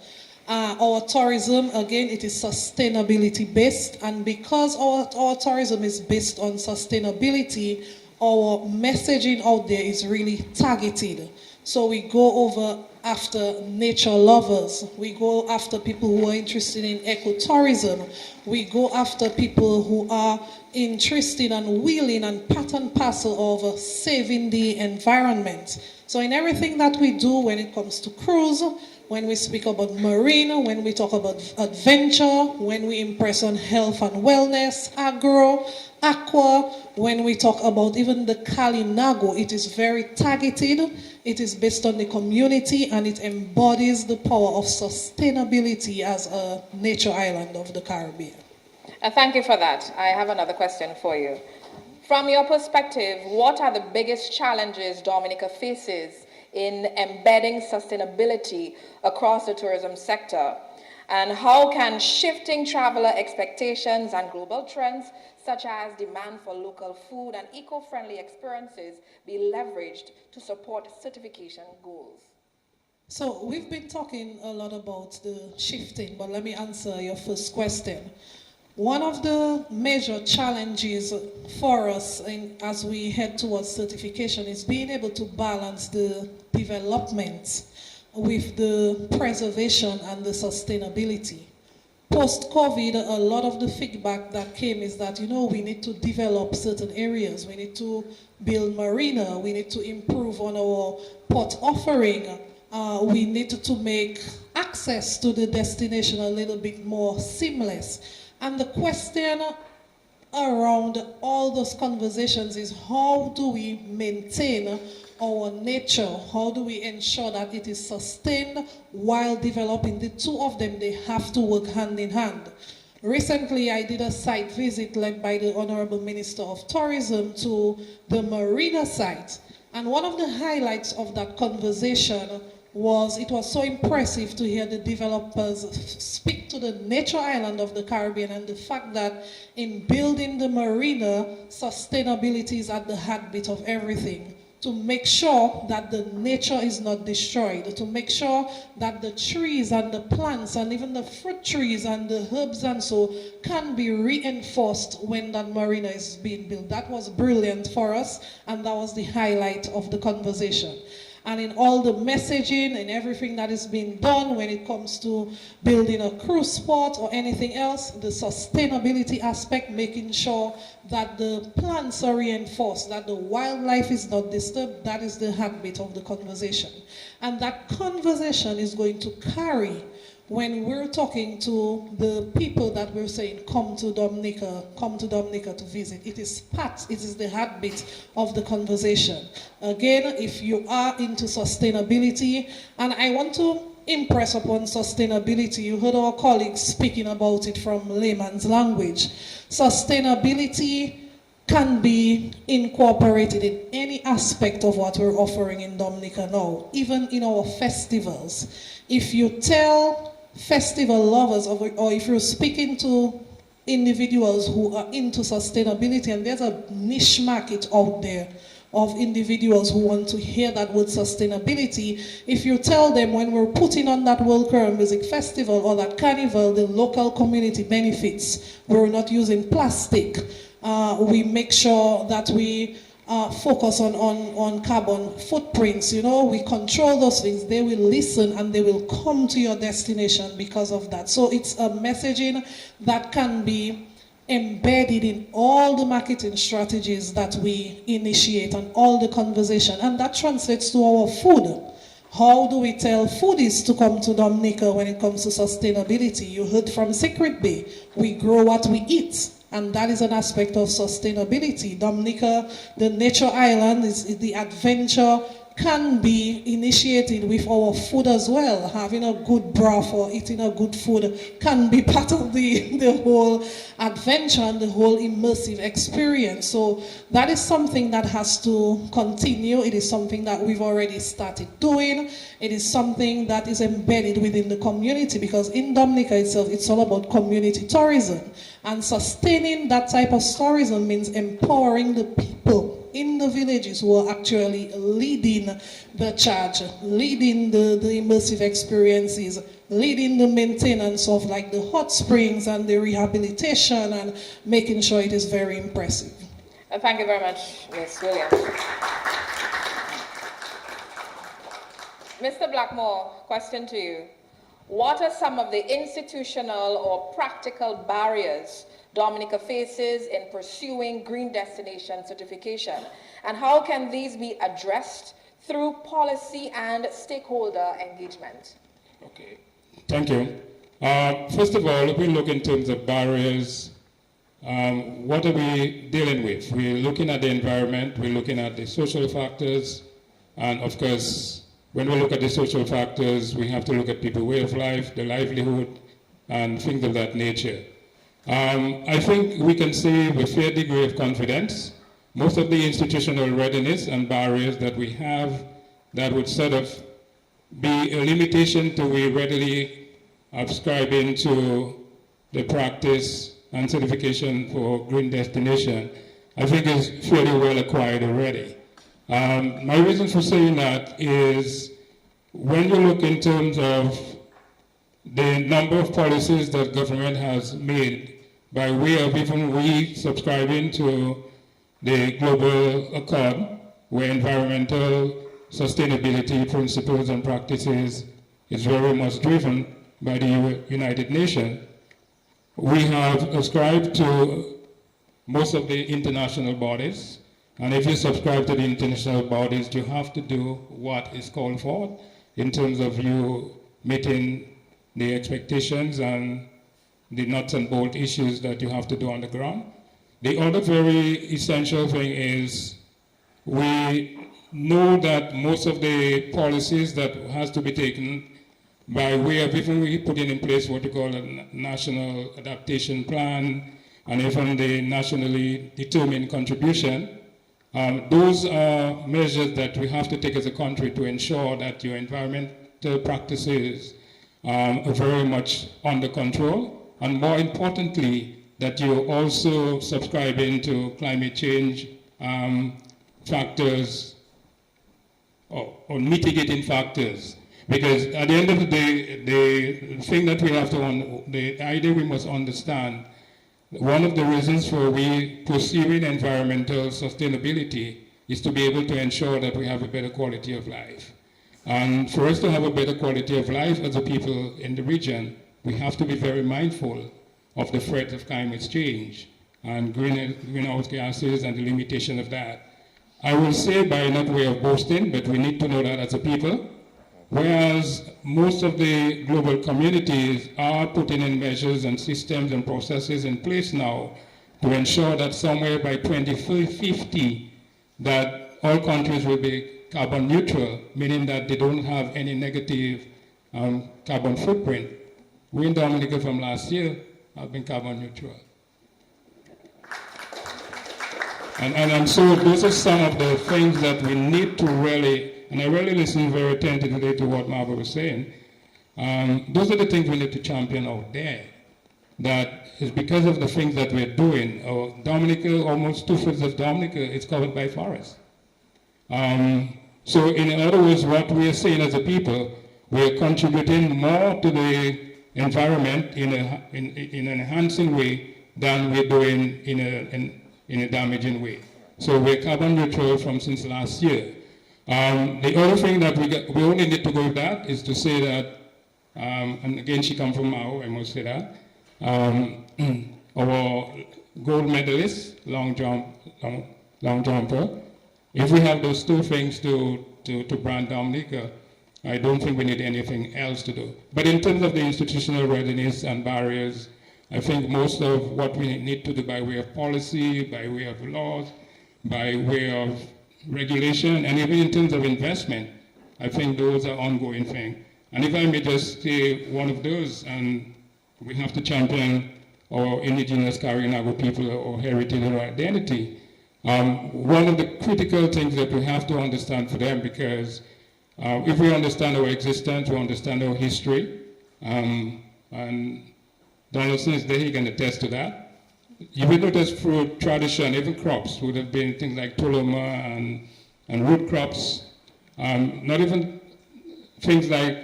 Our tourism, again, it is sustainability based. And because our tourism is based on sustainability, our messaging out there is really targeted. So we go over after nature lovers. We go after people who are interested in ecotourism. We go after people who are interested and willing and part and parcel of saving the environment. So in everything that we do when it comes to cruise, when we speak about marine, when we talk about adventure, when we impress on health and wellness, agro, aqua, when we talk about even the Kalinago, it is very targeted, it is based on the community, and it embodies the power of sustainability as a nature island of the Caribbean. Thank you for that. I have another question for you. From your perspective, what are the biggest challenges Dominica faces in embedding sustainability across the tourism sector? And how can shifting traveler expectations and global trends, such as demand for local food and eco-friendly experiences, be leveraged to support certification goals? So we've been talking a lot about the shifting, but let me answer your first question. One of the major challenges for us as we head towards certification is being able to balance the development with the preservation and the sustainability. Post-COVID, a lot of the feedback that came is that, we need to develop certain areas. We need to build marina. We need to improve on our port offering. We need to make access to the destination a little bit more seamless. And the question around all those conversations is, how do we maintain our nature? How do we ensure that it is sustained while developing? The two of them, they have to work hand in hand. Recently, I did a site visit led by the Honorable Minister of Tourism to the marina site. And one of the highlights of that conversation was, it was so impressive to hear the developers speak to the nature island of the Caribbean and the fact that in building the marina, sustainability is at the heartbeat of everything. To make sure that the nature is not destroyed, to make sure that the trees and the plants and even the fruit trees and the herbs and so can be reinforced when that marina is being built. That was brilliant for us, and that was the highlight of the conversation. And in all the messaging and everything that is being done when it comes to building a cruise port or anything else, the sustainability aspect, making sure that the plants are reinforced, that the wildlife is not disturbed, that is the heartbeat of the conversation. And that conversation is going to carry when we're talking to the people that we're saying, come to Dominica to visit. It is the heartbeat of the conversation. Again, if you are into sustainability, and I want to impress upon sustainability, you heard our colleagues speaking about it from layman's language. Sustainability can be incorporated in any aspect of what we're offering in Dominica now, even in our festivals. If you tell festival lovers, or if you're speaking to individuals who are into sustainability, and there's a niche market out there of individuals who want to hear that word sustainability, if you tell them when we're putting on that World Caribbean Music Festival or that carnival, the local community benefits, we're not using plastic, we make sure that we focus on carbon footprints, we control those things, they will listen and they will come to your destination because of that. So it's a messaging that can be embedded in all the marketing strategies that we initiate and all the conversation, and that translates to our food. How do we tell foodies to come to Dominica when it comes to sustainability? You heard from Secret Bay, we grow what we eat. And that is an aspect of sustainability. Dominica, the nature island, is the adventure can be initiated with our food as well. Having a good broth or eating a good food can be part of the whole adventure and the whole immersive experience. So that is something that has to continue. It is something that we've already started doing. It is something that is embedded within the community, because in Dominica itself, it's all about community tourism. And sustaining that type of tourism means empowering the people in the villages who are actually leading the charge, leading the immersive experiences, leading the maintenance of like the hot springs and the rehabilitation, and making sure it is very impressive. Thank you very much, Ms. Williams. Mr. Blackmore, question to you. What are some of the institutional or practical barriers Dominica faces in pursuing green destination certification, and how can these be addressed through policy and stakeholder engagement? Okay, thank you. First of all, if we look in terms of barriers, what are we dealing with? We're looking at the environment, we're looking at the social factors, and of course, when we look at the social factors, we have to look at people's way of life, their livelihood, and things of that nature. I think we can say with a fair degree of confidence, most of the institutional readiness and barriers that we have that would sort of be a limitation to we readily subscribing to the practice and certification for green destination, I think is fairly well acquired already. My reason for saying that is when you look in terms of the number of policies that government has made by way of even we subscribing to the Global Accord, where environmental sustainability principles and practices is very much driven by the United Nations, we have ascribed to most of the international bodies, and if you subscribe to the international bodies, you have to do what is called for in terms of you meeting the expectations and the nuts and bolt issues that you have to do on the ground. The other very essential thing is we know that most of the policies that has to be taken by way of even we putting in place what you call a national adaptation plan and even the nationally determined contribution, those are measures that we have to take as a country to ensure that your environmental practices are very much under control, and more importantly, that you're also subscribing to climate change factors or mitigating factors. Because at the end of the day, the thing that we have to, the idea we must understand, one of the reasons for we pursuing environmental sustainability is to be able to ensure that we have a better quality of life. And for us to have a better quality of life as a people in the region, we have to be very mindful of the threat of climate change and greenhouse gases and the limitation of that. I will say by not way of boasting, but we need to know that as a people, whereas most of the global communities are putting in measures and systems and processes in place now to ensure that somewhere by 2050 that all countries will be carbon neutral, meaning that they don't have any negative carbon footprint. We in Dominica from last year have been carbon neutral. And so those are some of the things that we need to really, and I really listened very attentively to what Marva was saying. Those are the things we need to champion out there. That is because of the things that we're doing. Dominica, almost 2/3 of Dominica is covered by forest. So in other words, what we are saying as a people, we are contributing more to the environment in an enhancing way than we're doing in a damaging way. So we're carbon neutral from since last year. The other thing that we only need to go with that is to say that, and again she comes from Mao, I must say that, our gold medalist, long jumper, if we have those two things to brand Dominica, I don't think we need anything else to do. But in terms of the institutional readiness and barriers, I think most of what we need to do by way of policy, by way of laws, by way of regulation, and even in terms of investment, I think those are ongoing things. And if I may just say one of those, and we have to champion our indigenous Karinago people or heritage or identity. One of the critical things that we have to understand for them, because if we understand our existence, we understand our history, and Donaldson is there, he can attest to that. You will notice through tradition, even crops would have been things like toloma and root crops, not even things like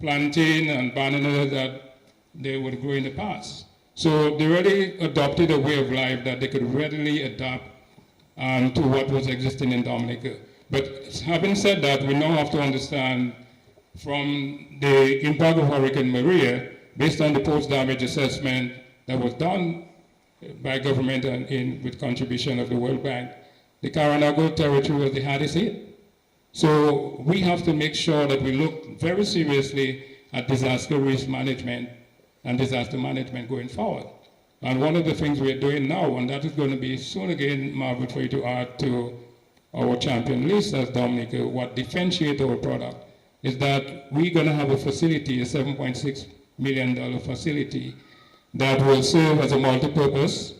plantain and banana that they would grow in the past. So they really adopted a way of life that they could readily adapt to what was existing in Dominica. But having said that, we now have to understand from the impact of Hurricane Maria, based on the post-damage assessment that was done by government and with contribution of the World Bank, the Karinago territory was the hardest hit. So we have to make sure that we look very seriously at disaster risk management and disaster management going forward. And one of the things we're doing now, and that is going to be soon again, Margaret, for you to add to our champion list as Dominica, what differentiates our product is that we're going to have a facility, a $7.6 million facility that will serve as a multi-purpose.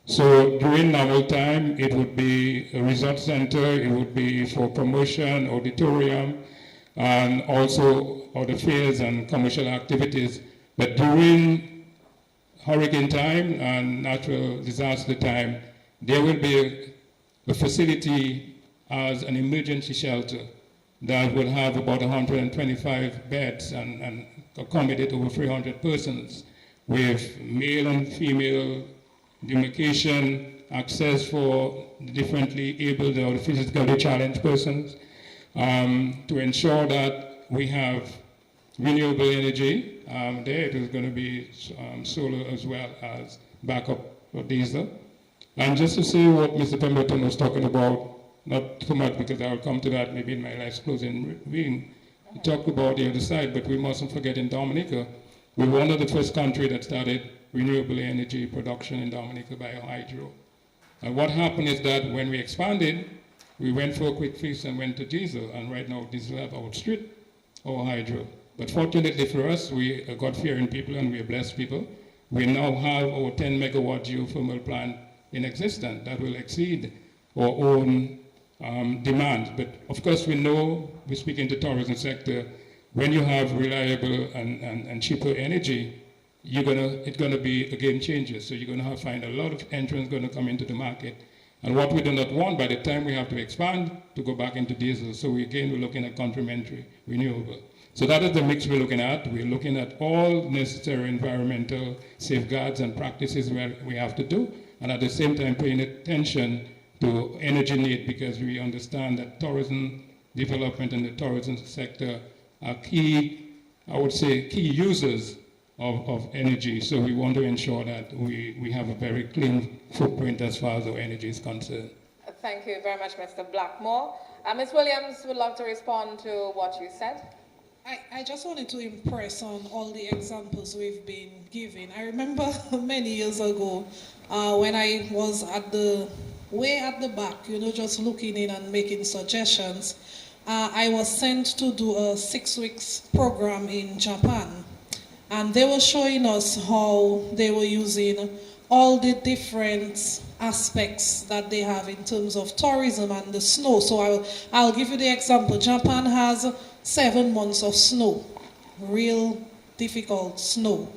So during normal time, it would be a resort center, it would be for promotion, auditorium, and also other fairs and commercial activities. But during hurricane time and natural disaster time, there will be a facility as an emergency shelter that will have about 125 beds and accommodate over 300 persons with male and female demarcation, access for the differently abled or physically challenged persons, to ensure that we have renewable energy. There it is going to be solar as well as backup for diesel. And just to see what Mr. Pemberton was talking about, not too much because I'll come to that maybe in my last closing reading. He talked about the other side, but we mustn't forget in Dominica, we were one of the first countries that started renewable energy production in Dominica by hydro. And what happened is that when we expanded, we went for a quick fix and went to diesel, and right now diesel have outstripped our hydro. But fortunately for us, we are God-fearing people and we are blessed people. We now have our 10 megawatt geothermal plant in existence that will exceed our own demand. But of course we know, we speak in the tourism sector, when you have reliable and cheaper energy, it's going to be a game changer. So you're going to find a lot of entrants going to come into the market. And what we do not want by the time we have to expand to go back into diesel. So we're looking at complementary renewable. So that is the mix we're looking at. We're looking at all necessary environmental safeguards and practices where we have to do, and at the same time paying attention to energy need, because we understand that tourism development and the tourism sector are key, I would say, key users of energy. So we want to ensure that we have a very clean footprint as far as our energy is concerned. Thank you very much, Mr. Blackmore. Ms. Williams would love to respond to what you said. I just wanted to impress on all the examples we've been giving. I remember many years ago when I was way at the back, just looking in and making suggestions. I was sent to do a 6 weeks program in Japan. And they were showing us how they were using all the different aspects that they have in terms of tourism and the snow. So I'll give you the example. Japan has 7 months of snow, real difficult snow.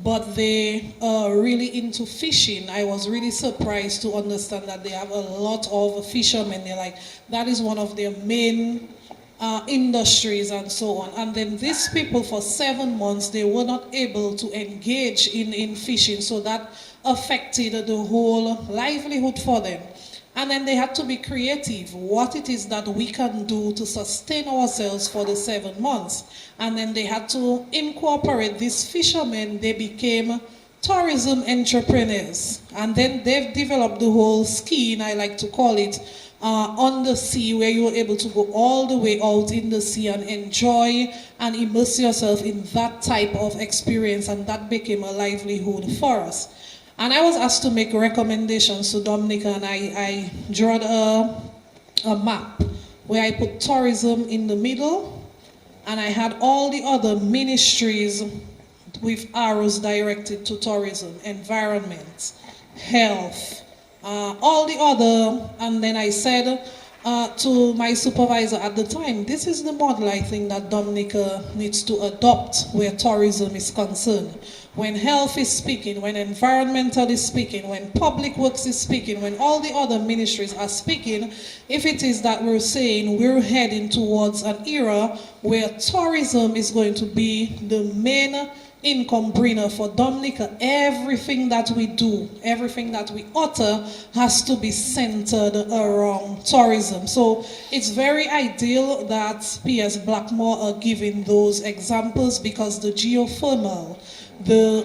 But they are really into fishing. I was really surprised to understand that they have a lot of fishermen. They're like, that is one of their main industries and so on. And then these people for 7 months, they were not able to engage in fishing. So that affected the whole livelihood for them. And then they had to be creative, what it is that we can do to sustain ourselves for the 7 months. And then they had to incorporate these fishermen. They became tourism entrepreneurs. And then they've developed the whole skiing, I like to call it, on the sea, where you were able to go all the way out in the sea and enjoy and immerse yourself in that type of experience. And that became a livelihood for us. And I was asked to make recommendations to Dominica, and I drew a map where I put tourism in the middle, and I had all the other ministries with arrows directed to tourism, environment, health, all the other, and then I said to my supervisor at the time, this is the model I think that Dominica needs to adopt where tourism is concerned. When health is speaking, when environmental is speaking, when public works is speaking, when all the other ministries are speaking, if it is that we're saying we're heading towards an era where tourism is going to be the main income bringer for Dominica, everything that we do, everything that we utter has to be centered around tourism. So it's very ideal that P.S. Blackmore are giving those examples, because the geothermal,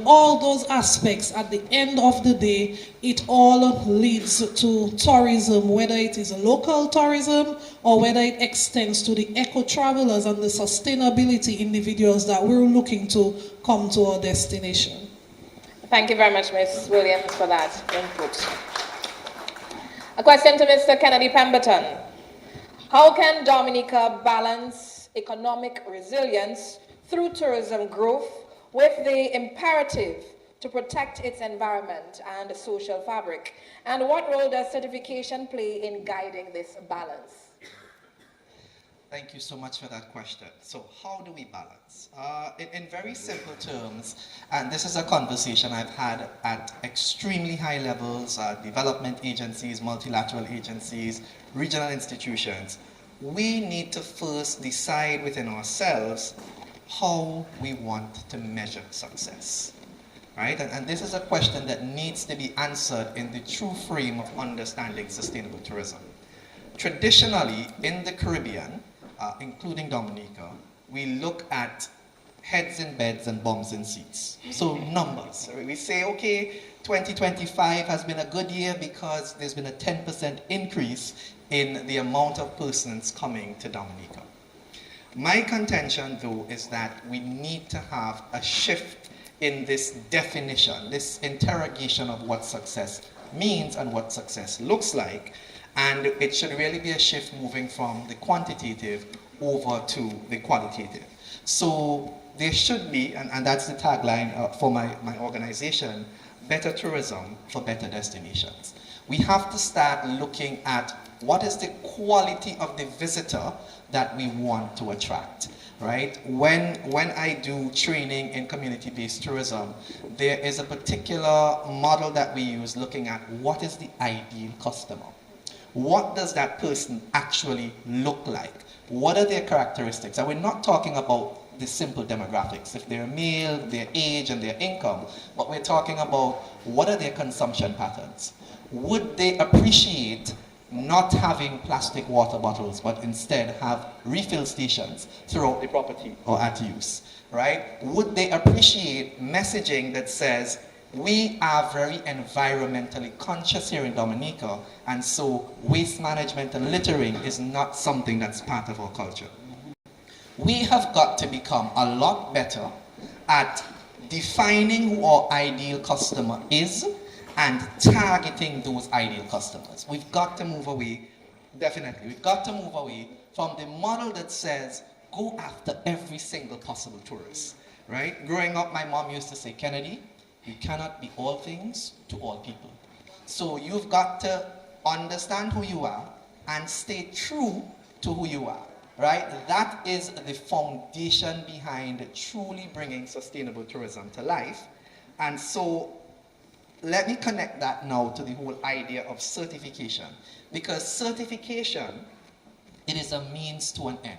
all those aspects, at the end of the day, it all leads to tourism, whether it is a local tourism or whether it extends to the eco-travelers and the sustainability individuals that we're looking to come to our destination. Thank you very much, Ms. Williams, for that input. A question to Mr. Kennedy Pemberton. How can Dominica balance economic resilience through tourism growth with the imperative to protect its environment and social fabric? And what role does certification play in guiding this balance? Thank you so much for that question. So how do we balance? In very simple terms, and this is a conversation I've had at extremely high levels, development agencies, multilateral agencies, regional institutions, we need to first decide within ourselves how we want to measure success. Right? And this is a question that needs to be answered in the true frame of understanding sustainable tourism. Traditionally, in the Caribbean, including Dominica, we look at heads in beds and bums in seats. So numbers. We say, okay, 2025 has been a good year because there's been a 10% increase in the amount of persons coming to Dominica. My contention, though, is that we need to have a shift in this definition, this interrogation of what success means and what success looks like. And it should really be a shift moving from the quantitative over to the qualitative. So there should be, and that's the tagline for my organization, better tourism for better destinations. We have to start looking at what is the quality of the visitor that we want to attract, right? When I do training in community-based tourism, there is a particular model that we use looking at what is the ideal customer. What does that person actually look like? What are their characteristics? And we're not talking about the simple demographics, if they're male, their age and their income, but we're talking about what are their consumption patterns. Would they appreciate not having plastic water bottles, but instead have refill stations throughout the property or at use, right? Would they appreciate messaging that says, we are very environmentally conscious here in Dominica, and so waste management and littering is not something that's part of our culture. We have got to become a lot better at defining who our ideal customer is and targeting those ideal customers. We've got to move away, definitely, we've got to move away from the model that says, go after every single possible tourist, right? Growing up, my mom used to say, Kennedy, you cannot be all things to all people. So you've got to understand who you are and stay true to who you are, right? That is the foundation behind truly bringing sustainable tourism to life. And so let me connect that now to the whole idea of certification. Because certification, it is a means to an end.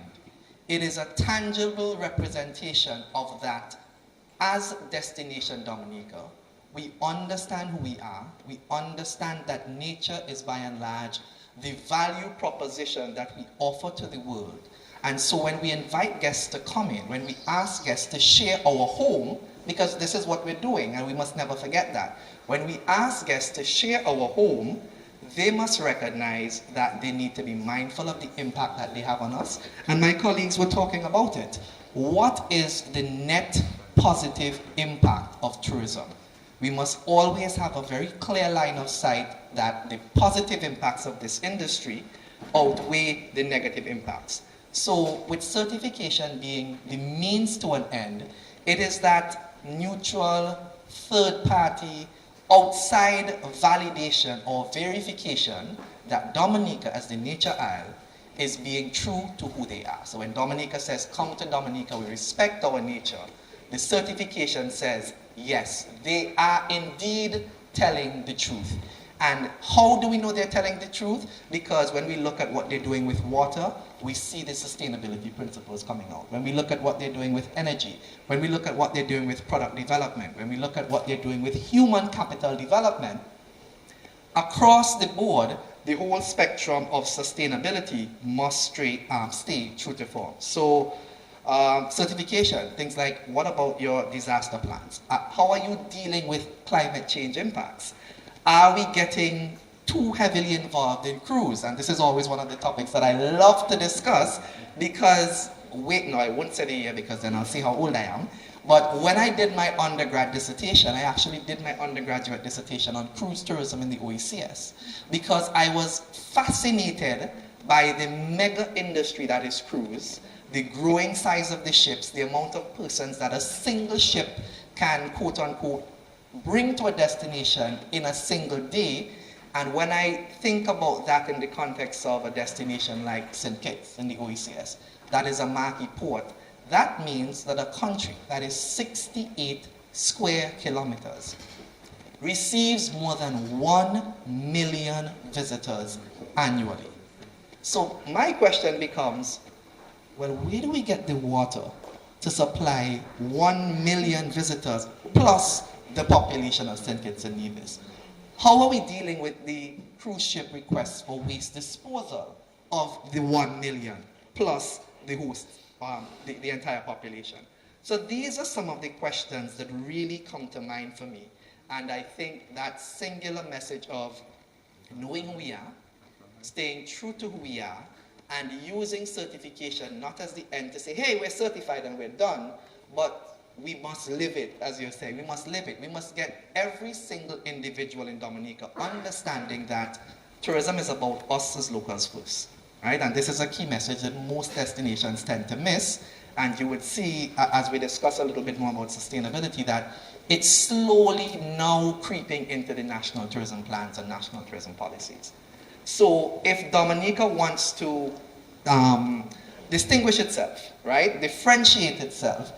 It is a tangible representation of that. As Destination Dominica, we understand who we are. We understand that nature is by and large the value proposition that we offer to the world. And so when we invite guests to come in, when we ask guests to share our home, because this is what we're doing and we must never forget that. When we ask guests to share our home, they must recognize that they need to be mindful of the impact that they have on us. And my colleagues were talking about it. What is the net positive impact of tourism? We must always have a very clear line of sight that the positive impacts of this industry outweigh the negative impacts. So with certification being the means to an end, it is that neutral, third party, outside validation or verification that Dominica as the nature isle is being true to who they are. So when Dominica says, come to Dominica, we respect our nature, the certification says, yes, they are indeed telling the truth. And how do we know they're telling the truth? Because when we look at what they're doing with water, we see the sustainability principles coming out. When we look at what they're doing with energy, when we look at what they're doing with product development, when we look at what they're doing with human capital development, across the board, the whole spectrum of sustainability must stay true to form. So certification, things like, what about your disaster plans? How are you dealing with climate change impacts? Are we getting too heavily involved in crews? And this is always one of the topics that I love to discuss because, I won't say the year because then I'll see how old I am. But when I did my undergrad dissertation, I actually did my undergraduate dissertation on cruise tourism in the OECS because I was fascinated by the mega industry that is cruise, the growing size of the ships, the amount of persons that a single ship can, quote unquote, bring to a destination in a single day. And when I think about that in the context of a destination like St. Kitts in the OECS, that is a marquee port, that means that a country that is 68 square kilometers receives more than 1 million visitors annually. So my question becomes, well, where do we get the water to supply 1 million visitors plus the population of St. Kitts and Nevis? How are we dealing with the cruise ship requests for waste disposal of the 1 million plus the host, the entire population? So these are some of the questions that really come to mind for me. And I think that singular message of knowing who we are, staying true to who we are, and using certification not as the end to say, hey, we're certified and we're done, but we must live it, as you're saying. We must live it. We must get every single individual in Dominica understanding that tourism is about us as locals first, right? And this is a key message that most destinations tend to miss. And you would see, as we discuss a little bit more about sustainability, that it's slowly now creeping into the national tourism plans and national tourism policies. So if Dominica wants to distinguish itself, right, differentiate itself,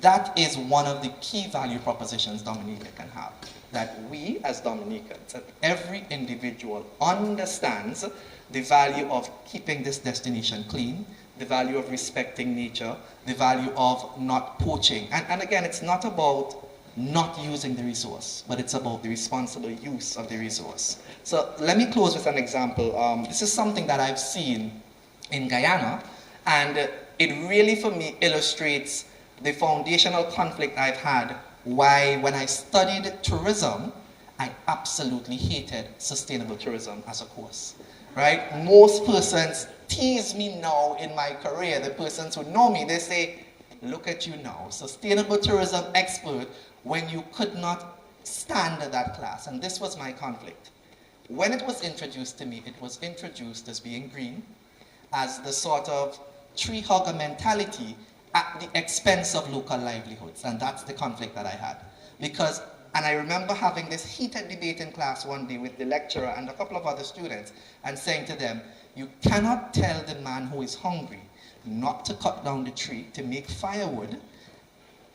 that is one of the key value propositions Dominica can have. That we as Dominicans, that every individual understands the value of keeping this destination clean, the value of respecting nature, the value of not poaching. And again, it's not about not using the resource, but it's about the responsible use of the resource. So let me close with an example. This is something that I've seen in Guyana, and it really, for me, illustrates the foundational conflict I've had why, when I studied tourism, I absolutely hated sustainable tourism as a course, right? Most persons tease me now in my career. The persons who know me, they say, look at you now, sustainable tourism expert, when you could not stand that class. And this was my conflict. When it was introduced to me, it was introduced as being green, as the sort of tree hugger mentality at the expense of local livelihoods. And that's the conflict that I had. Because, and I remember having this heated debate in class one day with the lecturer and a couple of other students and saying to them, you cannot tell the man who is hungry not to cut down the tree to make firewood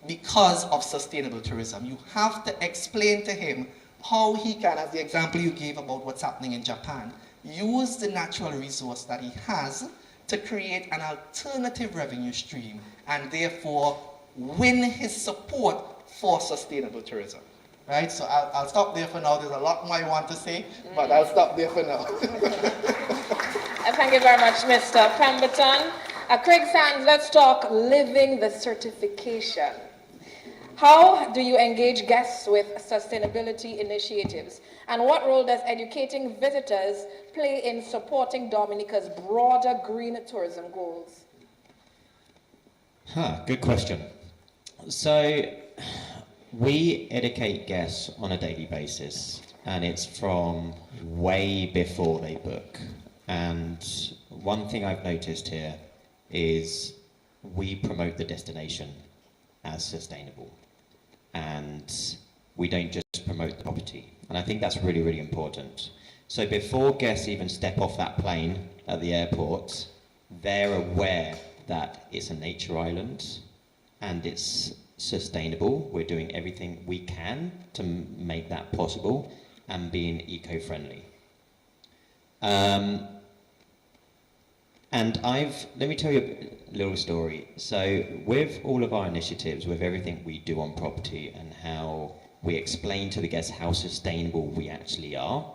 because of sustainable tourism. You have to explain to him how he can, as the example you gave about what's happening in Japan, use the natural resource that he has to create an alternative revenue stream and therefore win his support for sustainable tourism. Right? So I'll stop there for now. There's a lot more I want to say, but I'll stop there for now. Thank you very much, Mr. Pemberton. Craig Sands, let's talk living the certification. How do you engage guests with sustainability initiatives? And what role does educating visitors play in supporting Dominica's broader green tourism goals? Good question. So we educate guests on a daily basis, and it's from way before they book. And one thing I've noticed here is we promote the destination as sustainable, and we don't just promote the property. And I think that's really, really important. So before guests even step off that plane at the airport, they're aware that it's a nature island and it's sustainable. We're doing everything we can to make that possible and being eco-friendly. And let me tell you a little story. So with all of our initiatives, with everything we do on property and how we explain to the guests how sustainable we actually are,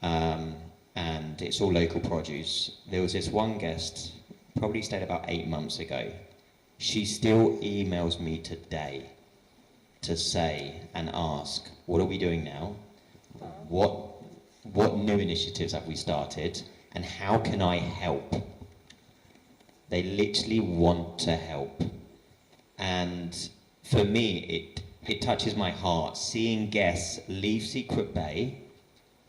and it's all local produce. There was this one guest, probably stayed about 8 months ago. She still emails me today to say and ask, what are we doing now? What new initiatives have we started? And how can I help? They literally want to help. And for me, it touches my heart seeing guests leave Secret Bay,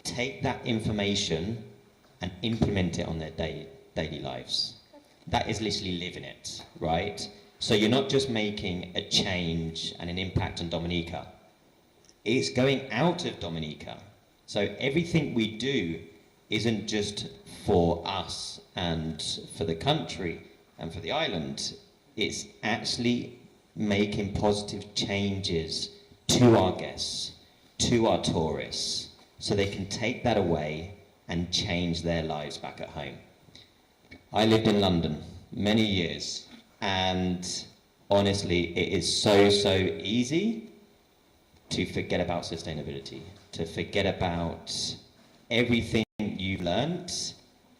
take that information and implement it on their daily lives. That is literally living it, right? So you're not just making a change and an impact on Dominica. It's going out of Dominica. So everything we do isn't just for us and for the country and for the island. It's actually making positive changes to our guests, to our tourists, so they can take that away and change their lives back at home. I lived in London many years, and honestly, it is so easy to forget about sustainability, to forget about everything you've learnt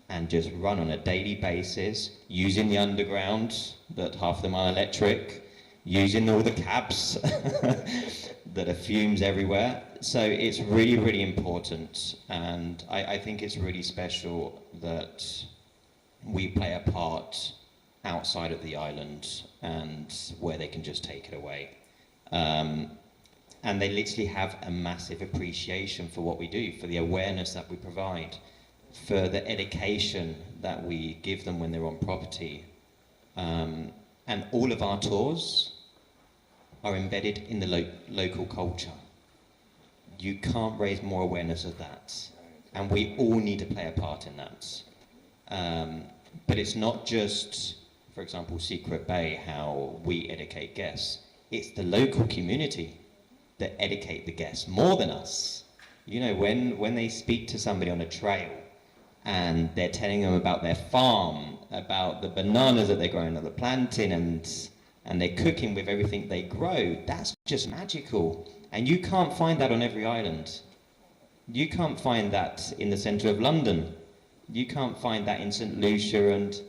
and just run on a daily basis, using the underground, that half of them are electric, using all the cabs that are fumes everywhere. So it's really important, and I think it's really special that we play a part outside of the island and where they can just take it away. And they literally have a massive appreciation for what we do, for the awareness that we provide, for the education that we give them when they're on property. And all of our tours are embedded in the local culture. You can't raise more awareness of that. And we all need to play a part in that. But it's not just, for example, Secret Bay, how we educate guests. It's the local community that educate the guests more than us. You know, when they speak to somebody on a trail and they're telling them about their farm, about the bananas that they're growing, or the planting, and they're cooking with everything they grow, that's just magical. And you can't find that on every island. You can't find that in the centre of London. You can't find that in St. Lucia, and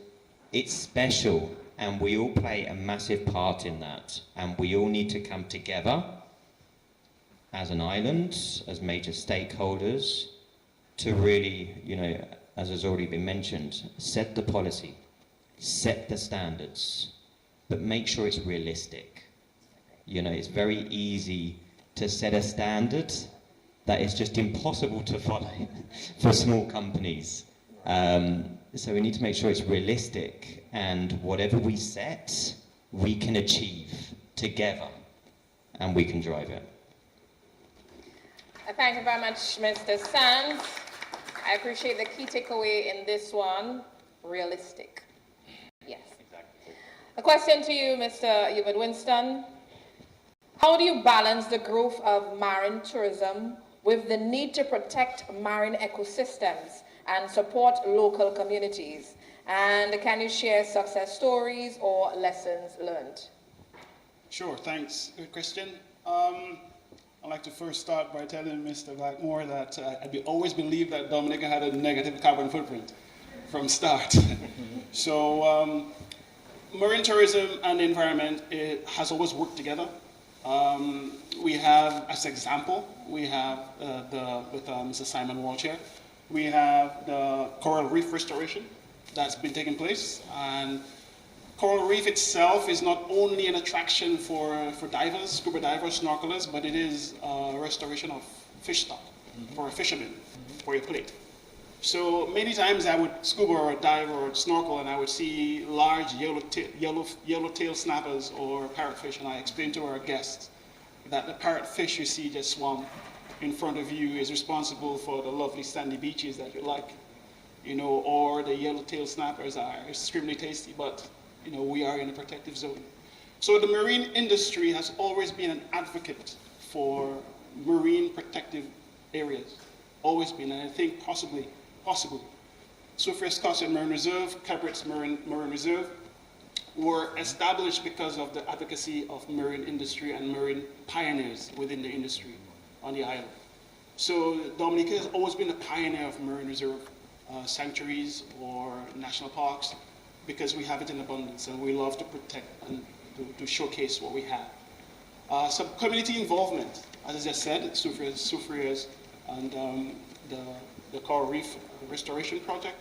it's special. And we all play a massive part in that. And we all need to come together as an island, as major stakeholders, to really, you know, as has already been mentioned, set the policy, set the standards, but make sure it's realistic. You know, it's very easy to set a standard that is just impossible to follow for small companies. So we need to make sure it's realistic, and whatever we set, we can achieve together, and we can drive it. Thank you very much, Mr. Sands. I appreciate the key takeaway in this one, realistic. Yes. Exactly. A question to you, Mr. Hubert Winston. How do you balance the growth of marine tourism with the need to protect marine ecosystems and support local communities? And can you share success stories or lessons learned? Sure, thanks. Good question. I'd like to first start by telling Mr. Blackmore that I always believed that Dominica had a negative carbon footprint from start. So marine tourism and the environment, it has always worked together. We have, as an example, we have with Mr. Simon Walcher, we have the coral reef restoration that's been taking place. And coral reef itself is not only an attraction for divers, scuba divers, snorkelers, but it is a restoration of fish stock for a fisherman, for your plate. So many times I would scuba or dive or snorkel and I would see large yellowtail snappers or parrotfish, and I explained to our guests that the parrotfish you see just swam in front of you is responsible for the lovely sandy beaches that you like, you know, or the yellowtail snappers are extremely tasty, but you know, we are in a protective zone. So the marine industry has always been an advocate for marine protective areas, always been, and I think possibly, Soufriere Scotia Marine Reserve, Cabrett's Marine Reserve were established because of the advocacy of marine industry and marine pioneers within the industry on the island. So Dominica has always been a pioneer of marine reserve sanctuaries or national parks, because we have it in abundance and we love to protect and to showcase what we have. Some community involvement, as I just said, Soufriere's and the Coral Reef Restoration Project.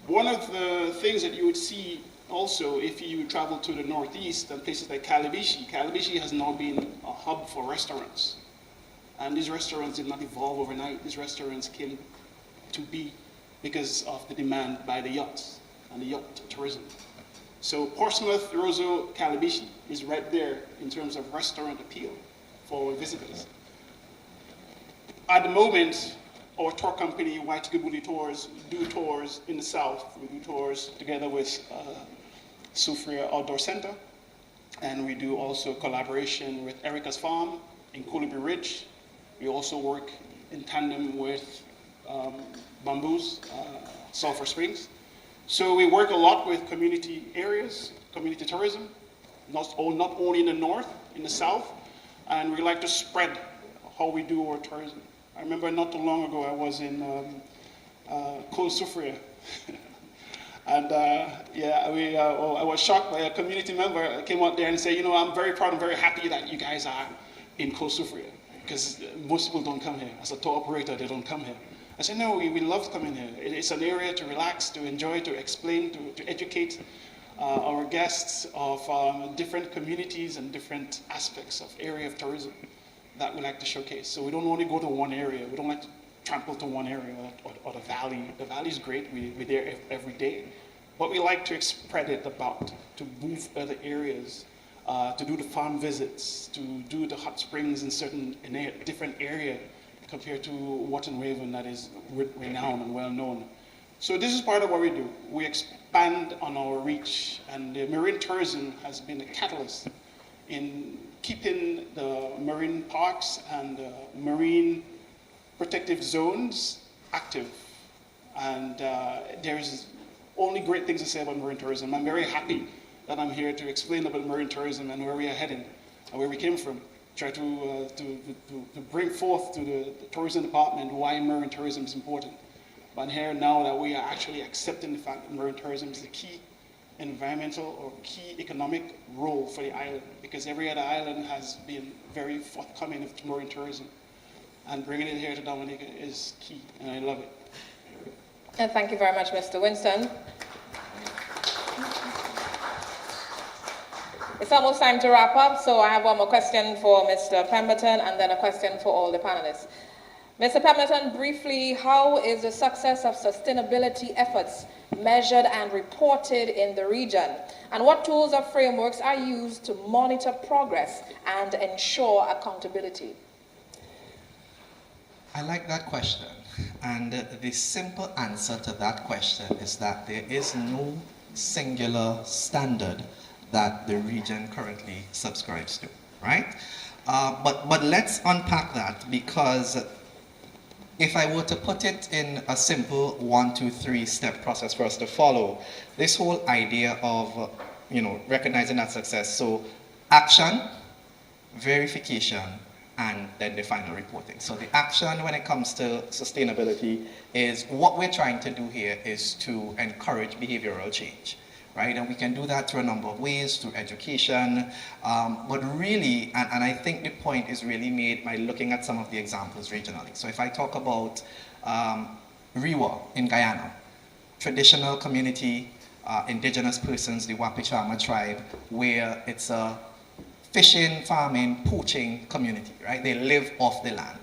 One of the things that you would see also if you travel to the northeast and places like Calibishie has now been a hub for restaurants. And these restaurants did not evolve overnight. These restaurants came to be because of the demand by the yachts and the yacht tourism. So Portsmouth, Roseau, Calibishie is right there in terms of restaurant appeal for visitors. At the moment, our tour company, White Gabuli Tours, do tours in the south. We do tours together with Soufriere Outdoor Center, and we do also collaboration with Erica's Farm in Colibri Ridge. We also work in tandem with Bamboos, Sulphur Springs. So we work a lot with community areas, community tourism, not only in the north, in the south, and we like to spread how we do our tourism. I remember not too long ago I was in Kol Sufria. And I was shocked by a community member came out there and said, I'm very proud and very happy that you guys are in Kol Sufria, because most people don't come here. As a tour operator, they don't come here. I said, no, we love coming here. It's an area to relax, to enjoy, to explain, to educate our guests of different communities and different aspects of area of tourism that we like to showcase. So we don't only go to one area. We don't like to trample to one area or the valley. The valley is great. We're there every day. But we like to spread it about, to move other areas, to do the farm visits, to do the hot springs in a different area compared to Wharton Raven that is renowned and well known. So this is part of what we do. We expand on our reach, and the marine tourism has been a catalyst in keeping the marine parks and marine protective zones active. And there's only great things to say about marine tourism. I'm very happy that I'm here to explain about marine tourism and where we are heading and where we came from. Try to bring forth to the tourism department why marine tourism is important. But here now that we are actually accepting the fact that marine tourism is the key environmental or key economic role for the island, because every other island has been very forthcoming with marine tourism. And bringing it here to Dominica is key, and I love it. And thank you very much, Mr. Winston. It's almost time to wrap up, so I have one more question for Mr. Pemberton and then a question for all the panelists. Mr. Pemberton, briefly, how is the success of sustainability efforts measured and reported in the region? And what tools or frameworks are used to monitor progress and ensure accountability? I like that question. And the simple answer to that question is that there is no singular standard that the region currently subscribes to, right? But let's unpack that, because if I were to put it in a simple 1, 2, 3 step process for us to follow, this whole idea of recognizing that success. So action, verification, and then the final reporting. So the action when it comes to sustainability is what we're trying to do here is to encourage behavioral change. Right? And we can do that through a number of ways, through education, but really, and I think the point is really made by looking at some of the examples regionally. So if I talk about Rewa in Guyana, traditional community, indigenous persons, the Wapichama tribe, where it's a fishing, farming, poaching community, right? They live off the land.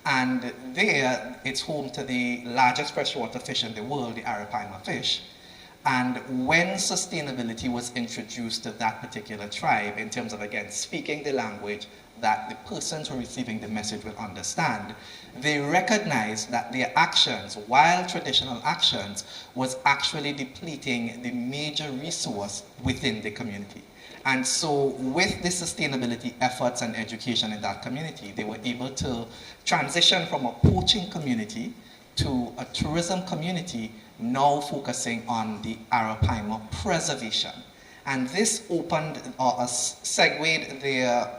And there, it's home to the largest freshwater fish in the world, the Arapaima fish. And when sustainability was introduced to that particular tribe, in terms of, again, speaking the language that the persons who are receiving the message will understand, they recognized that their actions, while traditional actions, was actually depleting the major resource within the community. And so with the sustainability efforts and education in that community, they were able to transition from a poaching community to a tourism community, now focusing on the Arapaima preservation. And this opened or segued their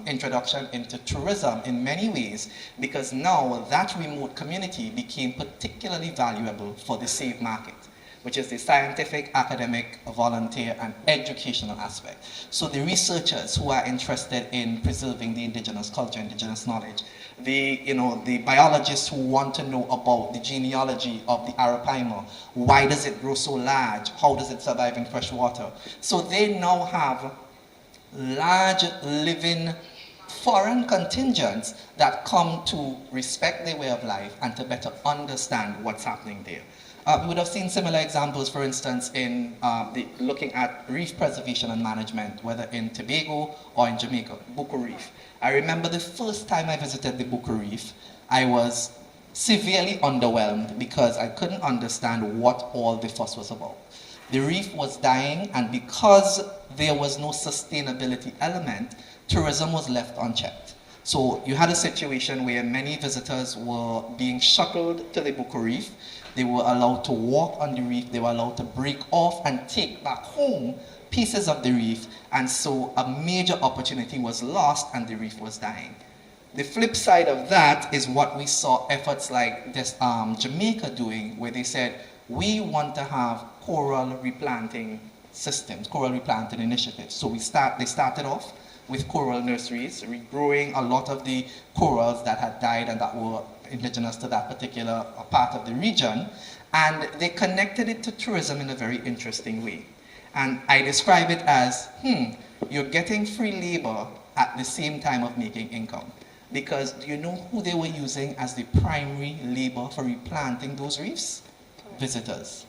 introduction into tourism in many ways, because now that remote community became particularly valuable for the SAVE market, which is the scientific, academic, volunteer, and educational aspect. So the researchers who are interested in preserving the indigenous culture, indigenous knowledge, the biologists who want to know about the genealogy of the Arapaima, why does it grow so large, how does it survive in fresh water? So they now have large living foreign contingents that come to respect their way of life and to better understand what's happening there. We would have seen similar examples, for instance, in looking at reef preservation and management, whether in Tobago or in Jamaica, Buku Reef. I remember the first time I visited the Buku Reef, I was severely underwhelmed because I couldn't understand what all the fuss was about. The reef was dying, and because there was no sustainability element, tourism was left unchecked. So you had a situation where many visitors were being shuttled to the Buko Reef. They were allowed to walk on the reef. They were allowed to break off and take back home pieces of the reef. And so a major opportunity was lost and the reef was dying. The flip side of that is what we saw efforts like this, Jamaica doing, where they said, we want to have coral replanting systems, coral replanting initiatives. So they started off with coral nurseries, regrowing a lot of the corals that had died and that were indigenous to that particular part of the region. And they connected it to tourism in a very interesting way. And I describe it as, you're getting free labor at the same time of making income. Because do you know who they were using as the primary labor for replanting those reefs? Visitors.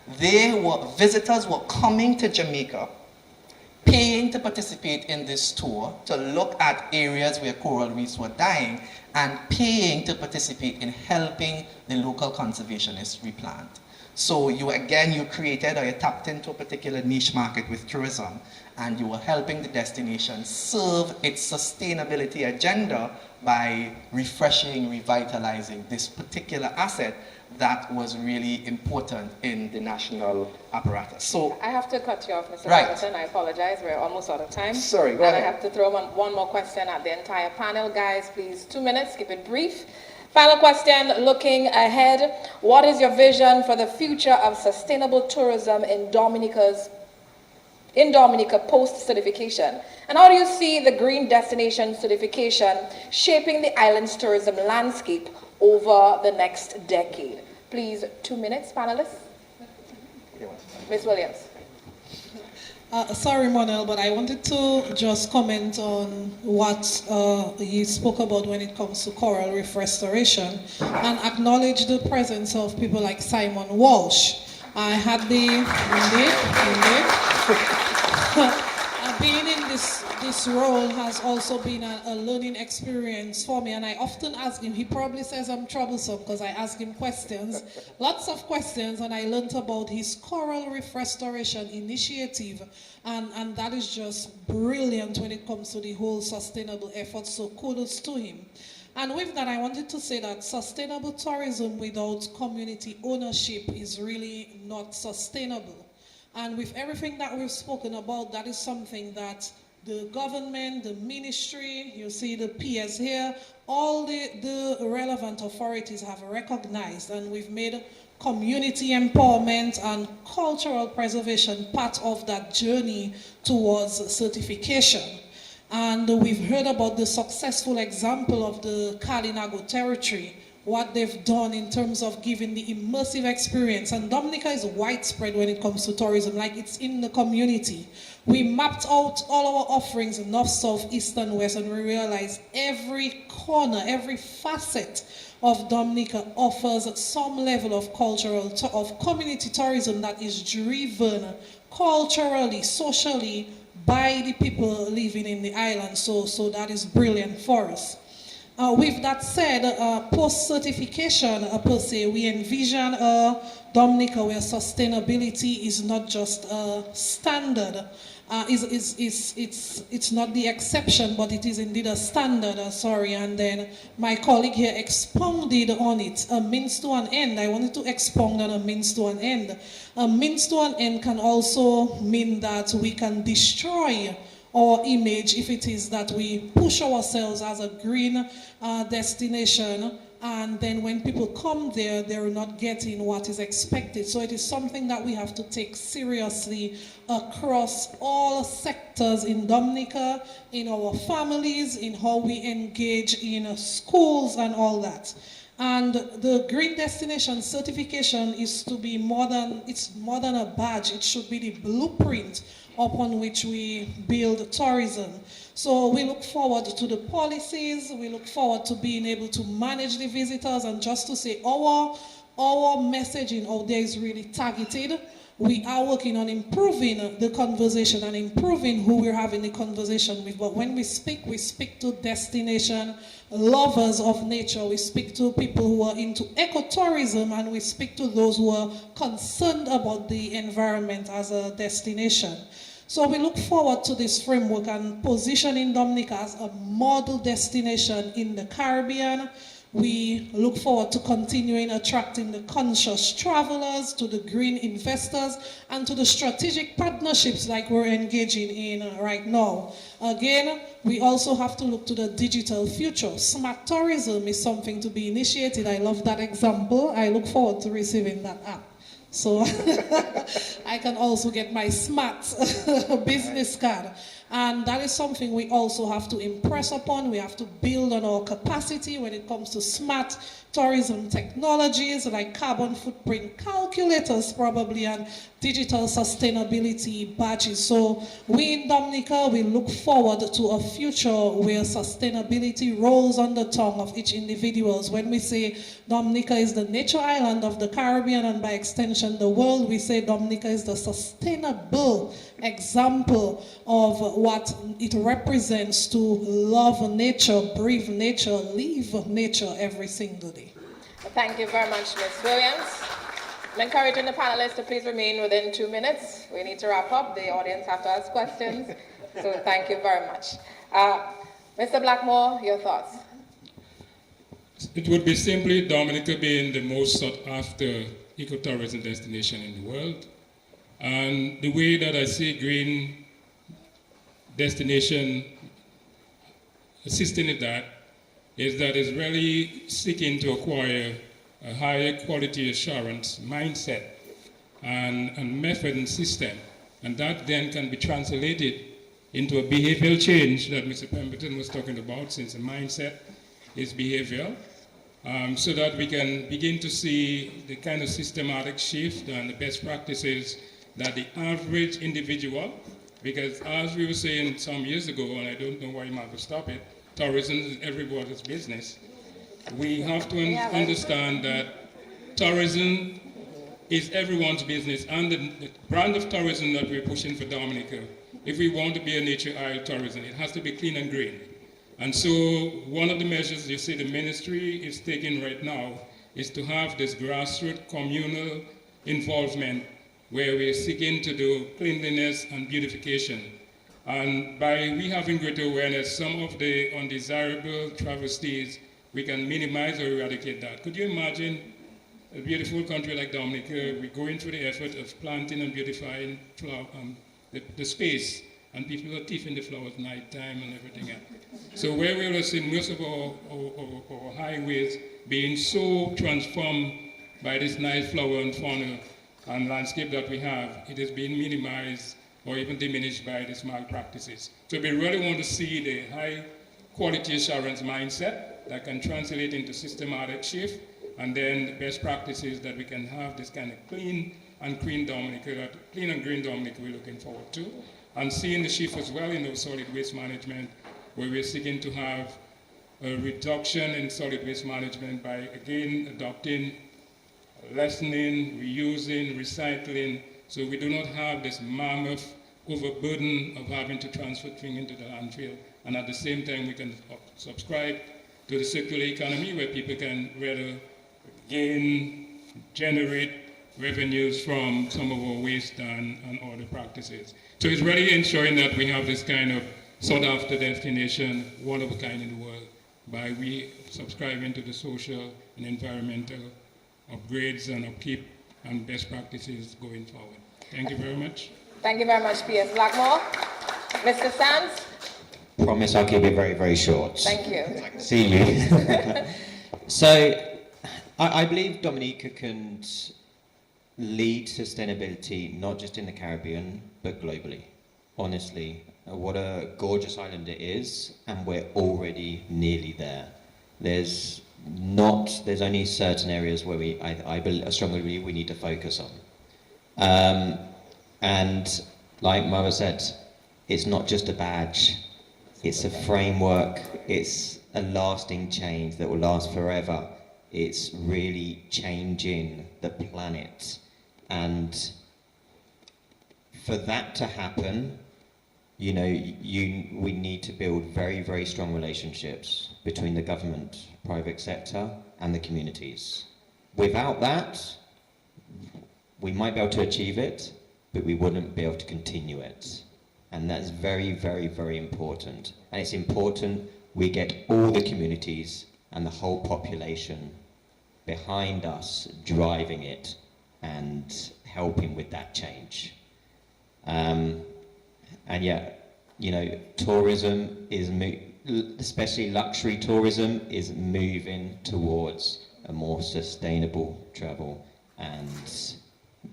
Visitors were coming to Jamaica, paying to participate in this tour, to look at areas where coral reefs were dying, and paying to participate in helping the local conservationists replant. So you created or you tapped into a particular niche market with tourism, and you were helping the destination serve its sustainability agenda by refreshing, revitalizing this particular asset that was really important in the national apparatus. So I have to cut you off, Mr. Right. Pemberton. I apologize. We're almost out of time. Sorry, go and ahead. I have to throw one more question at the entire panel. Guys, please, 2 minutes. Keep it brief. Final question, looking ahead, what is your vision for the future of sustainable tourism in Dominica post-certification? And how do you see the Green Destination certification shaping the island's tourism landscape over the next decade? Please, 2 minutes, panelists. Ms. Williams. Sorry, Monel, but I wanted to just comment on what you spoke about when it comes to coral reef restoration and acknowledge the presence of people like Simon Walsh. I had being in this role has also been a learning experience for me, and I often ask him. He probably says I'm troublesome because I ask him questions, lots of questions, and I learned about his coral reef restoration initiative, and that is just brilliant when it comes to the whole sustainable effort, so kudos to him. And with that, I wanted to say that sustainable tourism without community ownership is really not sustainable. And with everything that we've spoken about, that is something that the government, the ministry, you see the PS here, all the relevant authorities have recognized, and we've made community empowerment and cultural preservation part of that journey towards certification. And we've heard about the successful example of the Kalinago territory, what they've done in terms of giving the immersive experience. And Dominica is widespread when it comes to tourism, like it's in the community. We mapped out all our offerings in north, south, east, and west, and we realized every corner, every facet of Dominica offers some level of of community tourism that is driven culturally, socially by the people living in the island. So that is brilliant for us. With that said, post-certification per se, we envision Dominica where sustainability is not just a standard. It's not the exception, but it is indeed a standard, and then my colleague here expounded on it, a means to an end. I wanted to expound on a means to an end. A means to an end can also mean that we can destroy our image if it is that we push ourselves as a green destination, and then when people come there, they're not getting what is expected. So it is something that we have to take seriously across all sectors in Dominica, in our families, in how we engage in schools and all that. And the Green Destination certification is to be it's more than a badge. It should be the blueprint upon which we build tourism. So we look forward to the policies, we look forward to being able to manage the visitors, and just to say our messaging out there is really targeted. We are working on improving the conversation and improving who we're having the conversation with. But when we speak to destination lovers of nature, we speak to people who are into ecotourism, and we speak to those who are concerned about the environment as a destination. So we look forward to this framework and positioning Dominica as a model destination in the Caribbean. We look forward to continuing attracting the conscious travelers, to the green investors, and to the strategic partnerships like we're engaging in right now. Again, we also have to look to the digital future. Smart tourism is something to be initiated. I love that example. I look forward to receiving that app. So I can also get my smart business card. And that is something we also have to impress upon. We have to build on our capacity when it comes to smart tourism technologies like carbon footprint calculators probably, and digital sustainability badges. So we in Dominica, we look forward to a future where sustainability rolls on the tongue of each individual. When we say Dominica is the nature island of the Caribbean and by extension the world, we say Dominica is the sustainable example of what it represents to love nature, breathe nature, live nature every single day. Thank you very much, Ms. Williams. I'm encouraging the panelists to please remain within 2 minutes. We need to wrap up. The audience have to ask questions. So thank you very much. Mr. Blackmore, your thoughts? It would be simply Dominica being the most sought after ecotourism destination in the world. And the way that I see green destination assisting in that is that it's really seeking to acquire a higher quality assurance mindset and method and system. And that then can be translated into a behavioral change that Mr. Pemberton was talking about, since the mindset is behavioral, so that we can begin to see the kind of systematic shift and the best practices that the average individual, because as we were saying some years ago, and I don't know why you might have stopped it, tourism is everybody's business. We have to understand that tourism is everyone's business, and the brand of tourism that we're pushing for Dominica, if we want to be a nature isle tourism, it has to be clean and green. And so one of the measures you see the ministry is taking right now is to have this grassroots communal involvement where we're seeking to do cleanliness and beautification. And by we having greater awareness, some of the undesirable travesties, we can minimize or eradicate that. Could you imagine a beautiful country like Dominica, we're going through the effort of planting and beautifying the space, and people are thieving the flowers at night time and everything else. So where we will see most of our highways being so transformed by this nice flower and fauna and landscape that we have, it is being minimized or even diminished by these malpractices. So we really want to see the high quality assurance mindset that can translate into systematic shift, and then the best practices that we can have this kind of clean and green Dominica, clean and green Dominica we're looking forward to. And seeing the shift as well in the solid waste management, where we're seeking to have a reduction in solid waste management by, again, adopting, lessening, reusing, recycling, so we do not have this mammoth overburden of having to transfer things into the landfill. And at the same time, we can subscribe to the circular economy where people can rather gain, generate revenues from some of our waste and other practices. So it's really ensuring that we have this kind of sought after destination, one of a kind in the world, by we subscribing to the social and environmental upgrades and upkeep and best practices going forward. Thank you very much. Thank you very much, P.S. Blackmore. Mr. Sands? Promise I'll keep it very, very short. Thank you. See you. So, I believe Dominica can lead sustainability not just in the Caribbean, but globally. Honestly, what a gorgeous island it is, and we're already nearly there. There's only certain areas where I strongly believe we need to focus on. And like Mother said, it's not just a badge, it's a framework, it's a lasting change that will last forever. It's really changing the planet. And for that to happen, we need to build very, very strong relationships between the government, private sector, and the communities. Without that, we might be able to achieve it, but we wouldn't be able to continue it. And that's very, very, very important. And it's important we get all the communities and the whole population behind us driving it and helping with that change. And yeah, you know, tourism is, especially luxury tourism, is moving towards a more sustainable travel and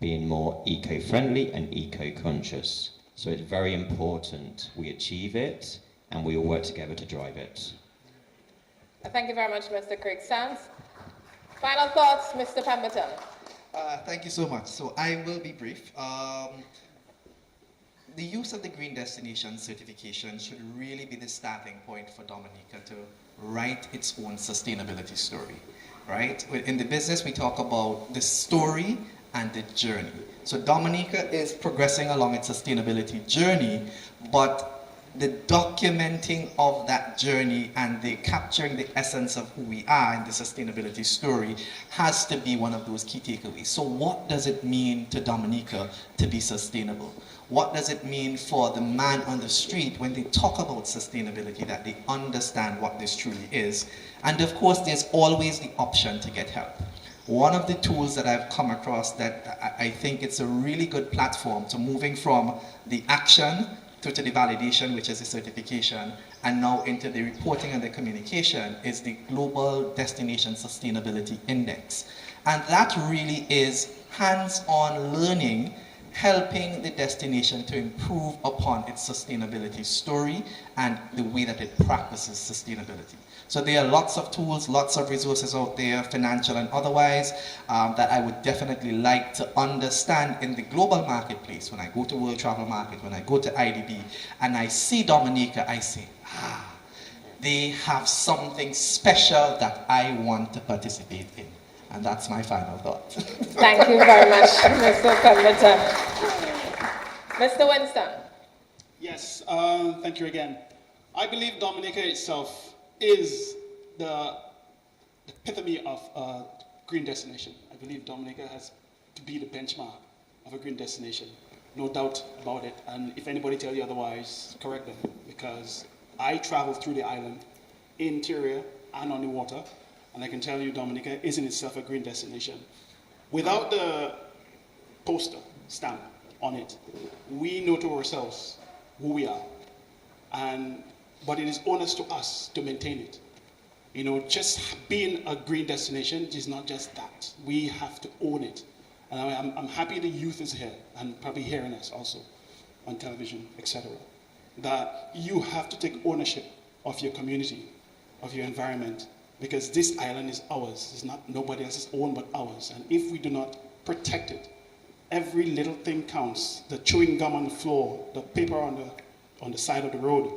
being more eco-friendly and eco-conscious. So it's very important we achieve it and we all work together to drive it. Thank you very much, Mr. Craig Sands. Final thoughts, Mr. Pemberton. Thank you so much. So I will be brief. The use of the Green Destination certification should really be the starting point for Dominica to write its own sustainability story, right? In the business, we talk about the story and the journey. So Dominica is progressing along its sustainability journey, but the documenting of that journey and the capturing the essence of who we are in the sustainability story has to be one of those key takeaways. So what does it mean to Dominica to be sustainable? What does it mean for the man on the street when they talk about sustainability, that they understand what this truly is? And of course, there's always the option to get help. One of the tools that I've come across that I think it's a really good platform to moving from the action through to the validation, which is the certification, and now into the reporting and the communication, is the Global Destination Sustainability Index. And that really is hands-on learning, helping the destination to improve upon its sustainability story and the way that it practices sustainability. So there are lots of tools, lots of resources out there, financial and otherwise, that I would definitely like to understand in the global marketplace. When I go to World Travel Market, when I go to IDB, and I see Dominica, I say, they have something special that I want to participate in. And that's my final thought. Thank you very much, Mr. Pemberton. Mr. Winston. Yes, thank you again. I believe Dominica itself is the epitome of a green destination. I believe Dominica has to be the benchmark of a green destination. No doubt about it. And if anybody tells you otherwise, correct them. Because I traveled through the island, interior and on the water, and I can tell you Dominica is in itself a green destination. Without the poster stamp on it, we know to ourselves who we are. But it is onus to us to maintain it. You know, just being a green destination is not just that. We have to own it. And I'm happy the youth is here and probably hearing us also on television, etc. That you have to take ownership of your community, of your environment, because this island is ours. It's not nobody else's own but ours. And if we do not protect it, every little thing counts. The chewing gum on the floor, the paper on the side of the road,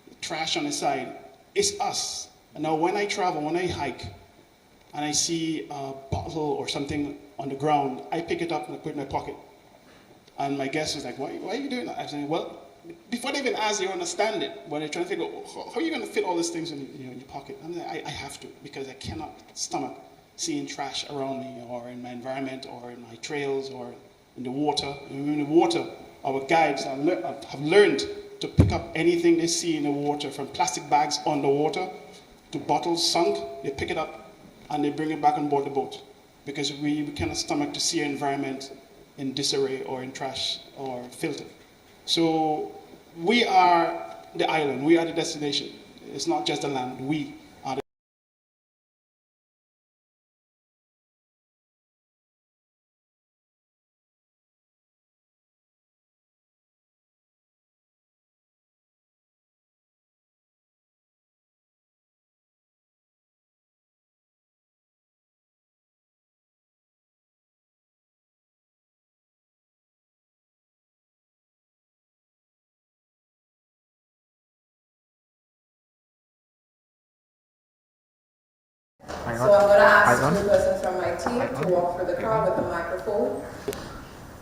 the trash on the side, it's us. And now when I travel, when I hike, and I see a bottle or something on the ground, I pick it up and I put it in my pocket. And my guest is like, why are you doing that? I say, well, before they even ask, they understand it. When they're trying to figure out, how are you going to fit all these things in your pocket? And I have to, because I cannot stomach seeing trash around me or in my environment or in my trails or in the water. And in the water, our guides have learned to pick up anything they see in the water, from plastic bags on the water to bottles sunk. They pick it up and they bring it back on board the boat, because we cannot stomach to see our environment in disarray or in trash or filter. So we are the island, we are the destination. It's not just the land, we are the So I'm going to ask two persons from my team to walk through the crowd with a microphone.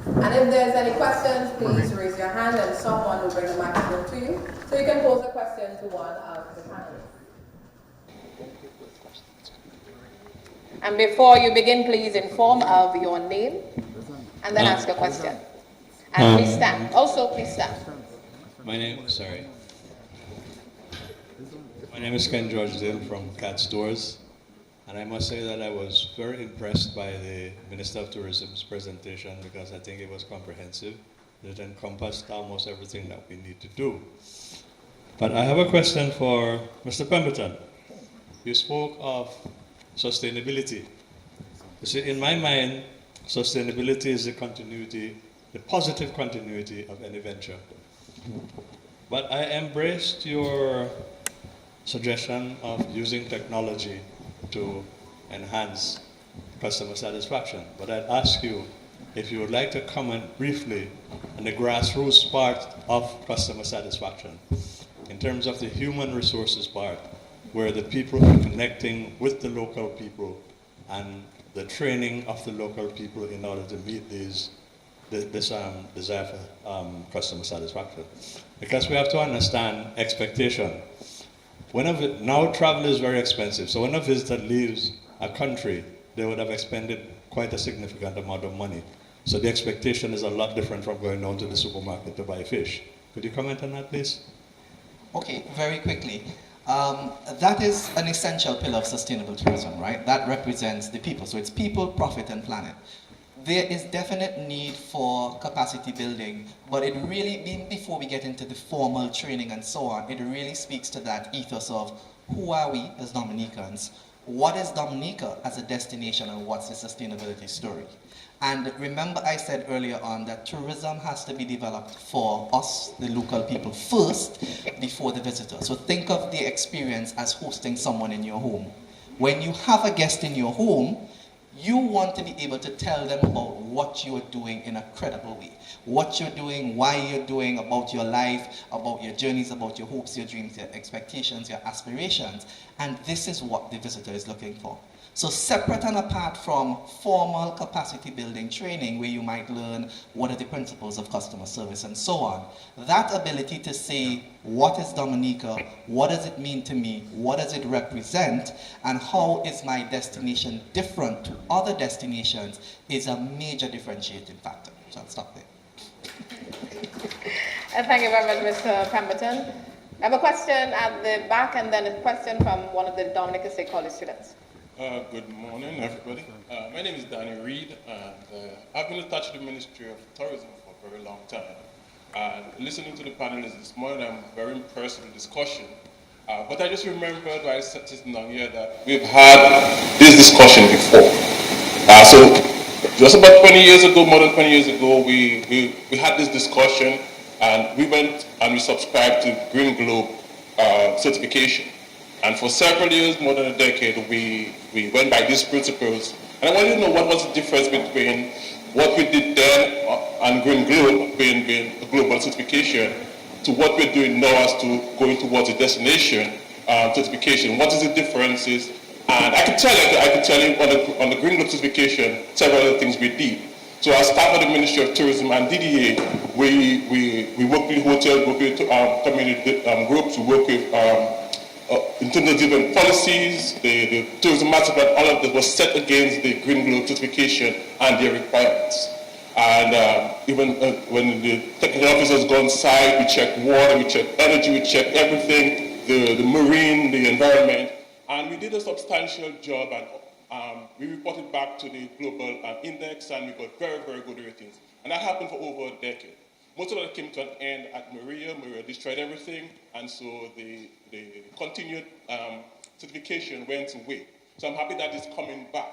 And if there's any questions, please raise your hand and someone will bring the microphone to you. So you can pose a question to one of the panelists. And before you begin, please inform of your name and then ask a question. And please stand. Also, please stand. My name is Ken George Dill from Cat Stores, and I must say that I was very impressed by the Minister of Tourism's presentation because I think it was comprehensive. It encompassed almost everything that we need to do. But I have a question for Mr. Pemberton. You spoke of sustainability. You see, in my mind, sustainability is the continuity, the positive continuity of any venture. But I embraced your suggestion of using technology to enhance customer satisfaction. But I'd ask you if you would like to comment briefly on the grassroots part of customer satisfaction in terms of the human resources part, where the people are connecting with the local people and the training of the local people in order to meet this desire for customer satisfaction. Because we have to understand expectation. Now travel is very expensive, so when a visitor leaves a country, they would have expended quite a significant amount of money. So the expectation is a lot different from going down to the supermarket to buy fish. Could you comment on that, please? Okay, very quickly. That is an essential pillar of sustainable tourism, right? That represents the people. So it's people, profit, and planet. There is definite need for capacity building, but it really, even before we get into the formal training and so on, it really speaks to that ethos of who are we as Dominicans, what is Dominica as a destination, and what's the sustainability story. And remember I said earlier on that tourism has to be developed for us, the local people, first before the visitor. So think of the experience as hosting someone in your home. When you have a guest in your home, you want to be able to tell them about what you're doing in a credible way. What you're doing, why you're doing, about your life, about your journeys, about your hopes, your dreams, your expectations, your aspirations. And this is what the visitor is looking for. So separate and apart from formal capacity building training where you might learn what are the principles of customer service and so on, that ability to say, what is Dominica, what does it mean to me, what does it represent, and how is my destination different to other destinations is a major differentiating factor. So I'll stop there. Thank you very much, Mr. Pemberton. I have a question at the back and then a question from one of the Dominica State College students. Good morning, everybody. My name is Danny Reed, and I've been attached to the Ministry of Tourism for a very long time. And listening to the panelists this morning, I'm very impressed with the discussion. But I just remembered while sitting down here that we've had this discussion before. So just about 20 years ago, more than 20 years ago, we had this discussion, and we went and we subscribed to Green Globe certification. And for several years, more than a decade, we went by these principles. And I wanted to know what was the difference between what we did then on Green Globe, being a global certification, to what we're doing now as to going towards a destination certification. What is the differences? And I could tell you on the Green Globe certification, several other things we did. So as staff of the Ministry of Tourism and DDA, we work with hotels, work with community groups, we work with in terms of different policies, the tourism master plan, all of that was set against the Green Globe certification and their requirements. And even when the technical officers go on site, we check water, we check energy, we check everything, the marine, the environment. And we did a substantial job, and we reported back to the global index, and we got very, very good ratings. And that happened for over a decade. Most of that came to an end at Maria. Maria destroyed everything, and so the continued certification went away. So I'm happy that it's coming back.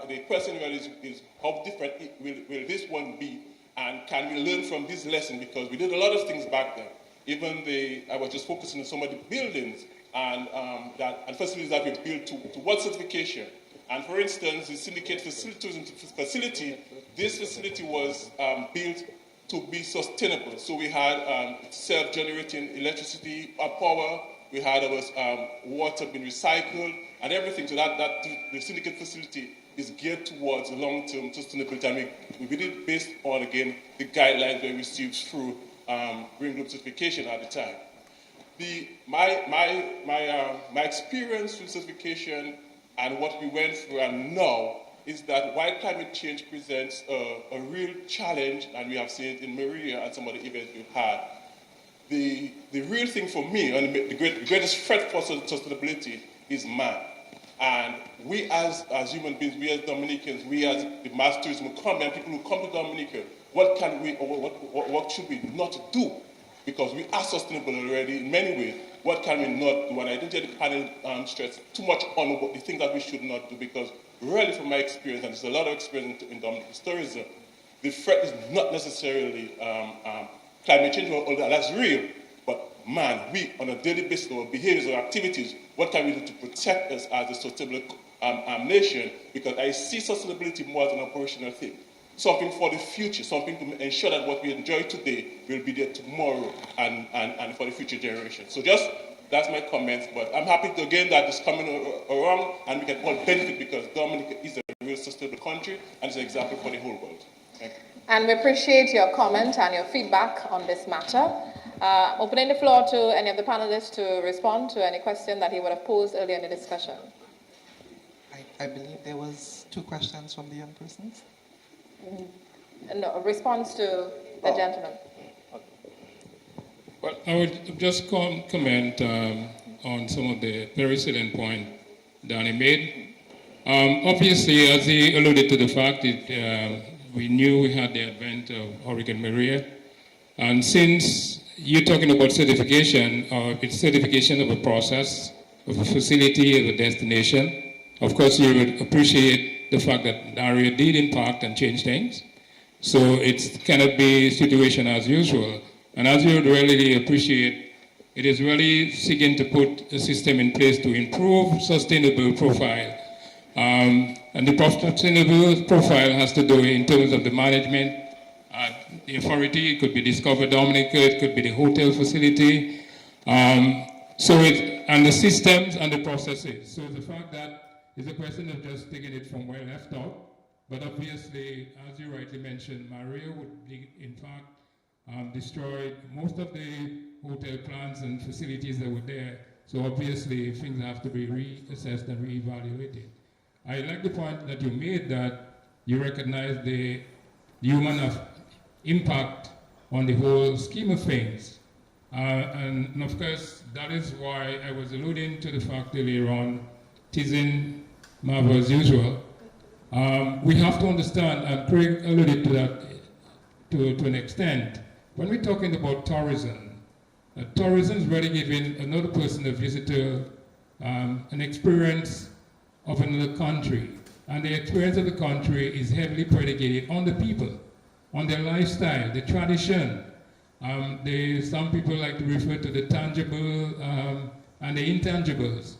The question is how different will this one be, and can we learn from this lesson? Because we did a lot of things back then. Even I was just focusing on some of the buildings and facilities that we built towards certification. And for instance, the Syndicate facility, this facility was built to be sustainable. So we had self-generating electricity, power, we had our water being recycled, and everything. So that the Syndicate facility is geared towards long-term sustainability. And we did it based on, again, the guidelines we received through Green Globe certification at the time. My experience with certification and what we went through and now is that while climate change presents a real challenge, and we have seen it in Maria and some of the events we've had, the real thing for me, and the greatest threat for sustainability is man. And we as human beings, we as Dominicans, we as the mass tourism who come, and people who come to Dominica, what can we, or what should we not do? Because we are sustainable already in many ways. What can we not do? And I didn't hear the panel stress too much on the things that we should not do, because really from my experience, and there's a lot of experience in Dominican tourism, the threat is not necessarily climate change, although that's real, but man, we on a daily basis, our behaviors, our activities, what can we do to protect us as a sustainable nation? Because I see sustainability more as an operational thing. Something for the future, something to ensure that what we enjoy today will be there tomorrow and for the future generations. So that's my comments, but I'm happy to again that it's coming around and we can all benefit because Dominica is a real sustainable country and it's an example for the whole world. Thank you. And we appreciate your comment and your feedback on this matter. Opening the floor to any of the panelists to respond to any question that he would have posed earlier in the discussion. I believe there was 2 questions from the young persons. No, a response to the gentleman. Well, I would just comment on some of the very salient point Danny made. Obviously, as he alluded to the fact that we knew we had the advent of Hurricane Maria, and since you're talking about certification, it's certification of a process, of a facility, of a destination. Of course, you would appreciate the fact that Maria did impact and change things. So it cannot be situation as usual. And as you would really appreciate, it is really seeking to put a system in place to improve sustainable profile. And the sustainable profile has to do in terms of the management, the authority, it could be Discover Dominica, it could be the hotel facility. And the systems and the processes. So the fact that it's a question of just taking it from where left out. But obviously, as you rightly mentioned, Maria would be, in fact, destroy most of the hotel plans and facilities that were there. So obviously, things have to be reassessed and reevaluated. I like the point that you made that you recognize the human impact on the whole scheme of things. And of course, that is why I was alluding to the fact earlier on, teasing Marvel as usual. We have to understand, and Craig alluded to that to an extent, when we're talking about tourism, tourism is really giving another person, a visitor, an experience of another country. And the experience of the country is heavily predicated on the people, on their lifestyle, the tradition. Some people like to refer to the tangible and the intangibles.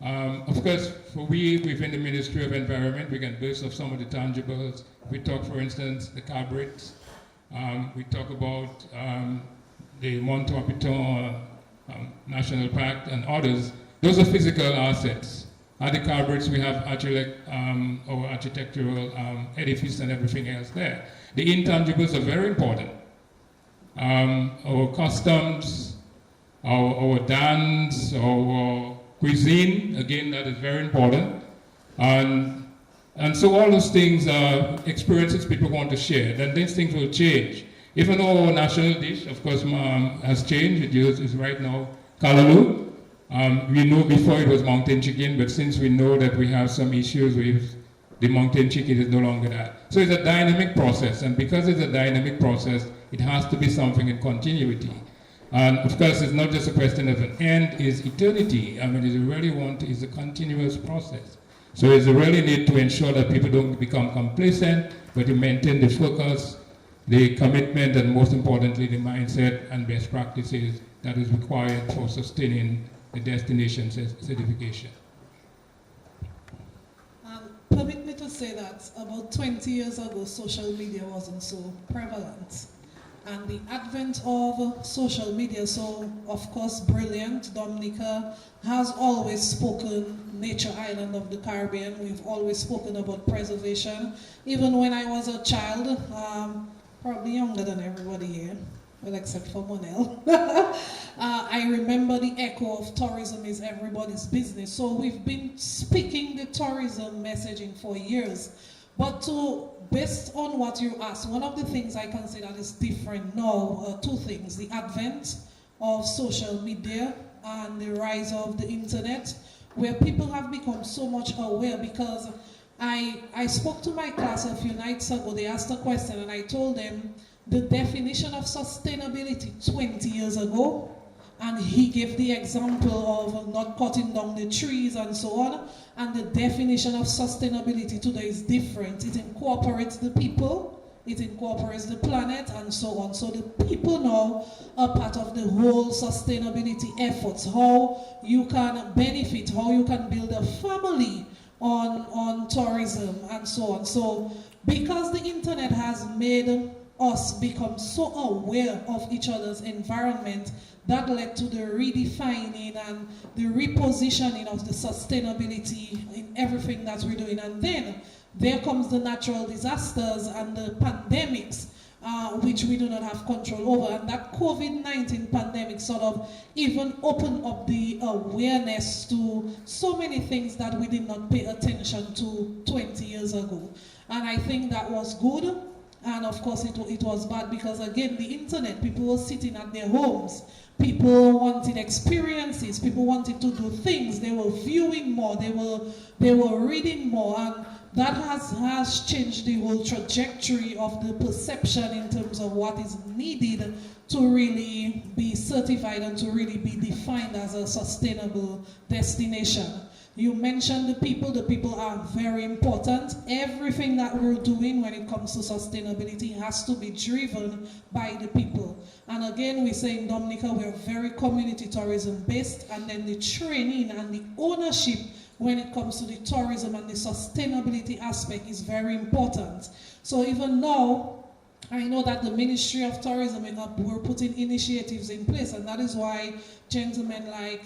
Of course, within the Ministry of Environment, we can boast of some of the tangibles. We talk, for instance, the Cabrits. We talk about the Mont Piton National Park and others. Those are physical assets. At the Cabrits, we have our architectural edifice and everything else there. The intangibles are very important. Our customs, our dance, our cuisine, again, that is very important. And so all those things are experiences people want to share. Then these things will change. Even though our national dish, of course, has changed. It is right now Callaloo. We know before it was mountain chicken, but since we know that we have some issues with the mountain chicken, is no longer that. So it's a dynamic process, and because it's a dynamic process, it has to be something in continuity. And of course, it's not just a question of an end, is eternity. I mean, it's a continuous process. So it's a really need to ensure that people don't become complacent, but to maintain the focus, the commitment, and most importantly, the mindset and best practices that is required for sustaining the destination certification. Permit me to say that about 20 years ago, social media wasn't so prevalent. And the advent of social media, so of course brilliant, Dominica has always spoken Nature Island of the Caribbean. We've always spoken about preservation. Even when I was a child, probably younger than everybody here, well, except for Monel. I remember the echo of tourism is everybody's business. So we've been speaking the tourism messaging for years. But based on what you asked, one of the things I can say that is different now, 2 things. The advent of social media and the rise of the internet, where people have become so much aware. Because I spoke to my class a few nights ago. They asked a question and I told them the definition of sustainability 20 years ago, and he gave the example of not cutting down the trees and so on, and the definition of sustainability today is different. It incorporates the people, it incorporates the planet, and so on. So the people now are part of the whole sustainability efforts, how you can benefit, how you can build a family on tourism and so on. So because the internet has made us become so aware of each other's environment, that led to the redefining and the repositioning of the sustainability in everything that we're doing. And then there comes the natural disasters and the pandemics, which we do not have control over. And that COVID-19 pandemic sort of even opened up the awareness to so many things that we did not pay attention to 20 years ago. And I think that was good. And of course it was bad because, again, the internet, people were sitting at their homes. People wanted experiences. People wanted to do things. They were viewing more. They were reading more. And that has changed the whole trajectory of the perception in terms of what is needed to really be certified and to really be defined as a sustainable destination. You mentioned the people are very important. Everything that we're doing when it comes to sustainability has to be driven by the people. And again, we say in Dominica, we're very community tourism based, and then the training and the ownership when it comes to the tourism and the sustainability aspect is very important. So even now, I know that the Ministry of Tourism, we're putting initiatives in place, and that is why gentlemen like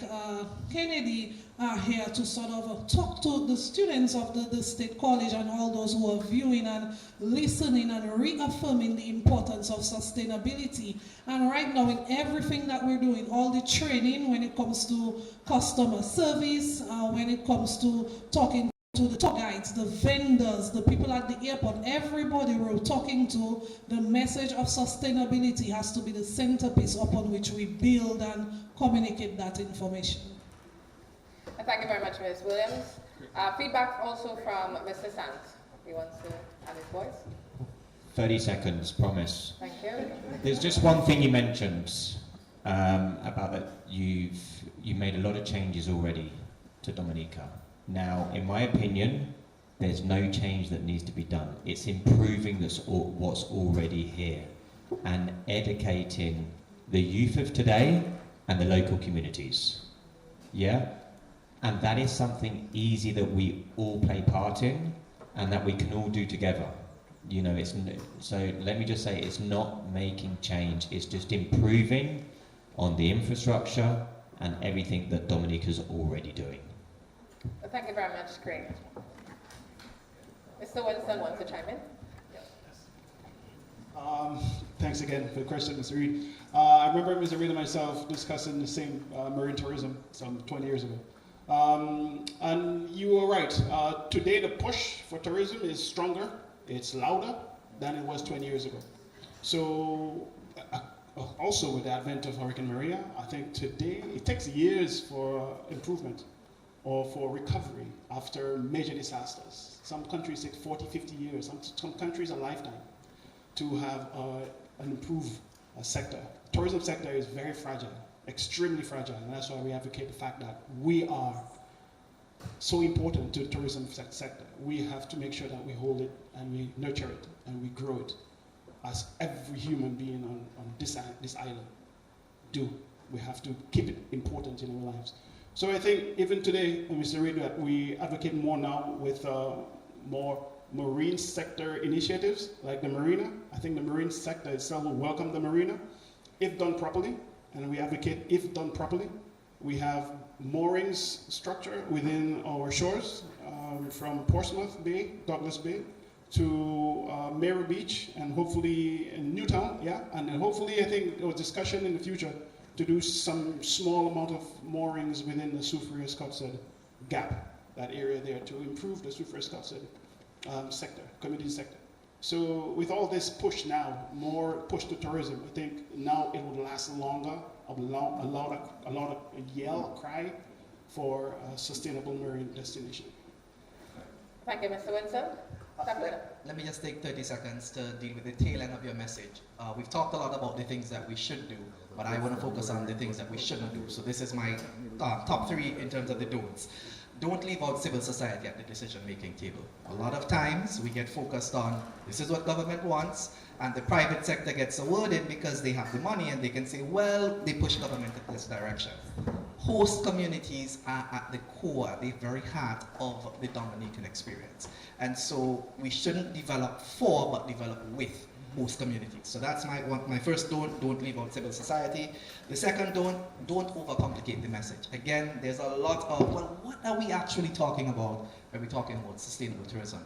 Kennedy are here to sort of talk to the students of the State College and all those who are viewing and listening and reaffirming the importance of sustainability. And right now, in everything that we're doing, all the training when it comes to customer service, when it comes to talking to the tour guides, the vendors, the people at the airport, everybody we're talking to, the message of sustainability has to be the centerpiece upon which we build and communicate that information. Thank you very much, Ms. Williams. Feedback also from Mr. Sant. He wants to add his voice. 30 seconds, promise. Thank you. There's just one thing you mentioned about that you made a lot of changes already to Dominica. Now, in my opinion, there's no change that needs to be done. It's improving what's already here and educating the youth of today and the local communities. Yeah? And that is something easy that we all play part in and that we can all do together. You know, so let me just say, it's not making change, it's just improving on the infrastructure and everything that Dominica's already doing. Thank you very much, Craig. Mr. Winston wants to chime in. Thanks again for the question, Mr. Reid. I remember Mr. Reid and myself discussing the same marine tourism some 20 years ago. And you were right. Today, the push for tourism is stronger, it's louder than it was 20 years ago. So, also with the advent of Hurricane Maria, I think today it takes years for improvement or for recovery after major disasters. Some countries take 40, 50 years, some countries a lifetime to have an improved sector. Tourism sector is very fragile, extremely fragile, and that's why we advocate the fact that we are so important to the tourism sector. We have to make sure that we hold it and we nurture it and we grow it, as every human being on this island do. We have to keep it important in our lives. So I think even today, Mr. Reid, we advocate more now with more marine sector initiatives like the marina. I think the marine sector itself will welcome the marina if done properly, and we advocate if done properly. We have moorings structure within our shores from Portsmouth Bay, Douglas Bay, to Mary Beach, and hopefully in Newtown, yeah, and then hopefully I think there was discussion in the future to do some small amount of moorings within the Soufriere-Scottshead gap, that area there, to improve the Soufriere-Scottshead sector, community sector. So with all this push now, more push to tourism, I think now it would last longer a lot of yell, cry for a sustainable marine destination. Thank you, Mr. Winston. Let me just take 30 seconds to deal with the tail end of your message. We've talked a lot about the things that we should do, but I want to focus on the things that we shouldn't do. So this is my top 3 in terms of the don'ts. Don't leave out civil society at the decision-making table. A lot of times we get focused on this is what government wants, and the private sector gets a word in because they have the money and they can say, well, they push government in this direction. Host communities are at the core, the very heart of the Dominican experience. And so we shouldn't develop for, but develop with host communities. So that's my first don't leave out civil society. The second don't overcomplicate the message. Again, there's a lot of, well, what are we actually talking about when we're talking about sustainable tourism?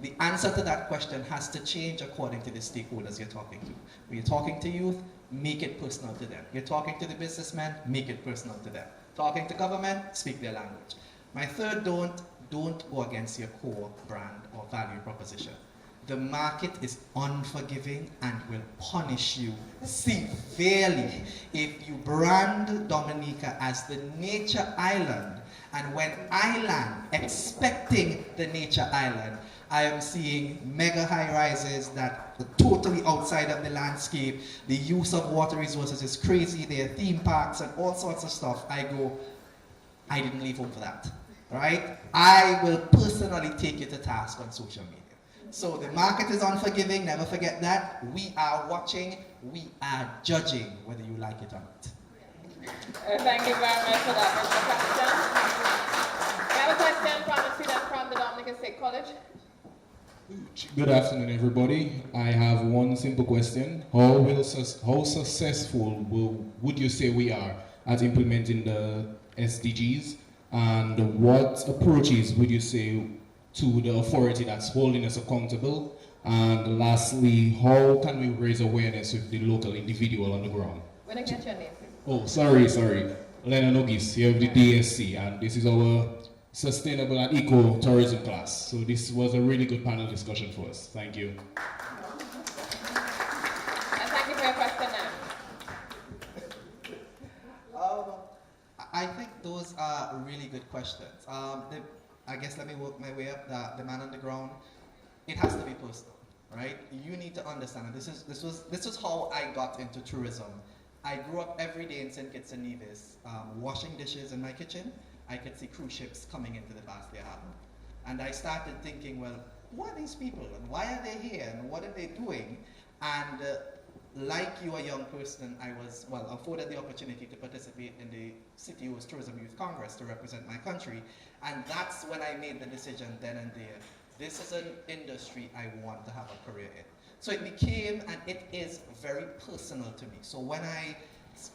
The answer to that question has to change according to the stakeholders you're talking to. When you're talking to youth, make it personal to them. You're talking to the businessmen, make it personal to them. Talking to government, speak their language. My third don't go against your core brand or value proposition. The market is unforgiving and will punish you severely if you brand Dominica as the nature island. And when I land expecting the nature island, I am seeing mega high-rises that are totally outside of the landscape. The use of water resources is crazy. There are theme parks and all sorts of stuff. I go, I didn't leave home for that, right? I will personally take you to task on social media. So the market is unforgiving, never forget that. We are watching, we are judging whether you like it or not. Thank you very much for that, Mr. Clapton. We have a question from a student from the Dominican State College. Good afternoon, everybody. I have one simple question. How successful would you say we are at implementing the SDGs? And what approaches would you say to the authority that's holding us accountable? And lastly, how can we raise awareness with the local individual on the ground? When I get your name, please. Oh, sorry. Lennon Ogis, here with the DSC, and this is our Sustainable and Eco-Tourism class. So this was a really good panel discussion for us. Thank you. And thank you for your question now. I think those are really good questions. I guess let me work my way up. The man on the ground, it has to be personal, right? You need to understand, and this was how I got into tourism. I grew up every day in St. Kitts and Nevis, washing dishes in my kitchen. I could see cruise ships coming into the Bastia Harbor. And I started thinking, well, who are these people and why are they here and what are they doing? And like you, a young person, I was, afforded the opportunity to participate in the City Host Tourism Youth Congress to represent my country. And that's when I made the decision then and there. This is an industry I want to have a career in. So it became, and it is very personal to me. So when I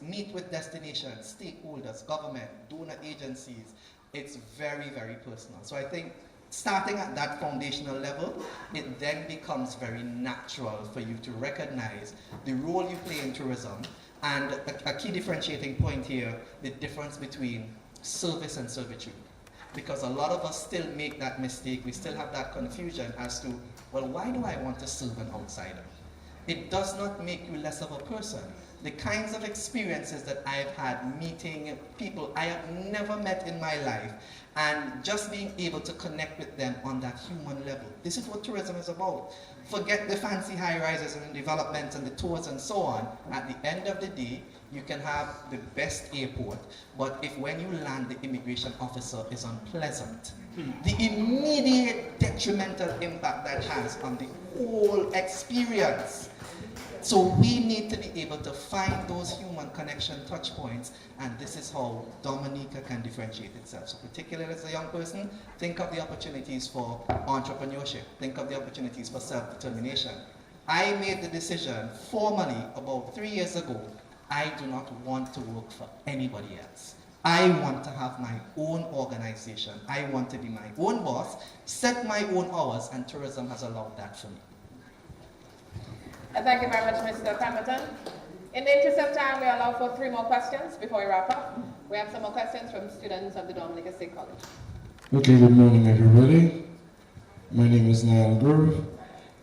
meet with destinations, stakeholders, government, donor agencies, it's very, very personal. So I think starting at that foundational level, it then becomes very natural for you to recognize the role you play in tourism, and a key differentiating point here, the difference between service and servitude. Because a lot of us still make that mistake, we still have that confusion as to, well, why do I want to serve an outsider? It does not make you less of a person. The kinds of experiences that I've had meeting people I have never met in my life, and just being able to connect with them on that human level. This is what tourism is about. Forget the fancy high-rises and developments and the tours and so on. At the end of the day, you can have the best airport, but if when you land the immigration officer is unpleasant, the immediate detrimental impact that has on the whole experience. So we need to be able to find those human connection touch points, and this is how Dominica can differentiate itself. So particularly as a young person, think of the opportunities for entrepreneurship, think of the opportunities for self-determination. I made the decision formally about 3 years ago, I do not want to work for anybody else. I want to have my own organization. I want to be my own boss, set my own hours, and tourism has allowed that for me. Thank you very much, Mr. Pemberton. In the interest of time, we allow for 3 more questions before we wrap up. We have some more questions from students of the Dominican State College. Okay, good morning, everybody. My name is Niall Grove.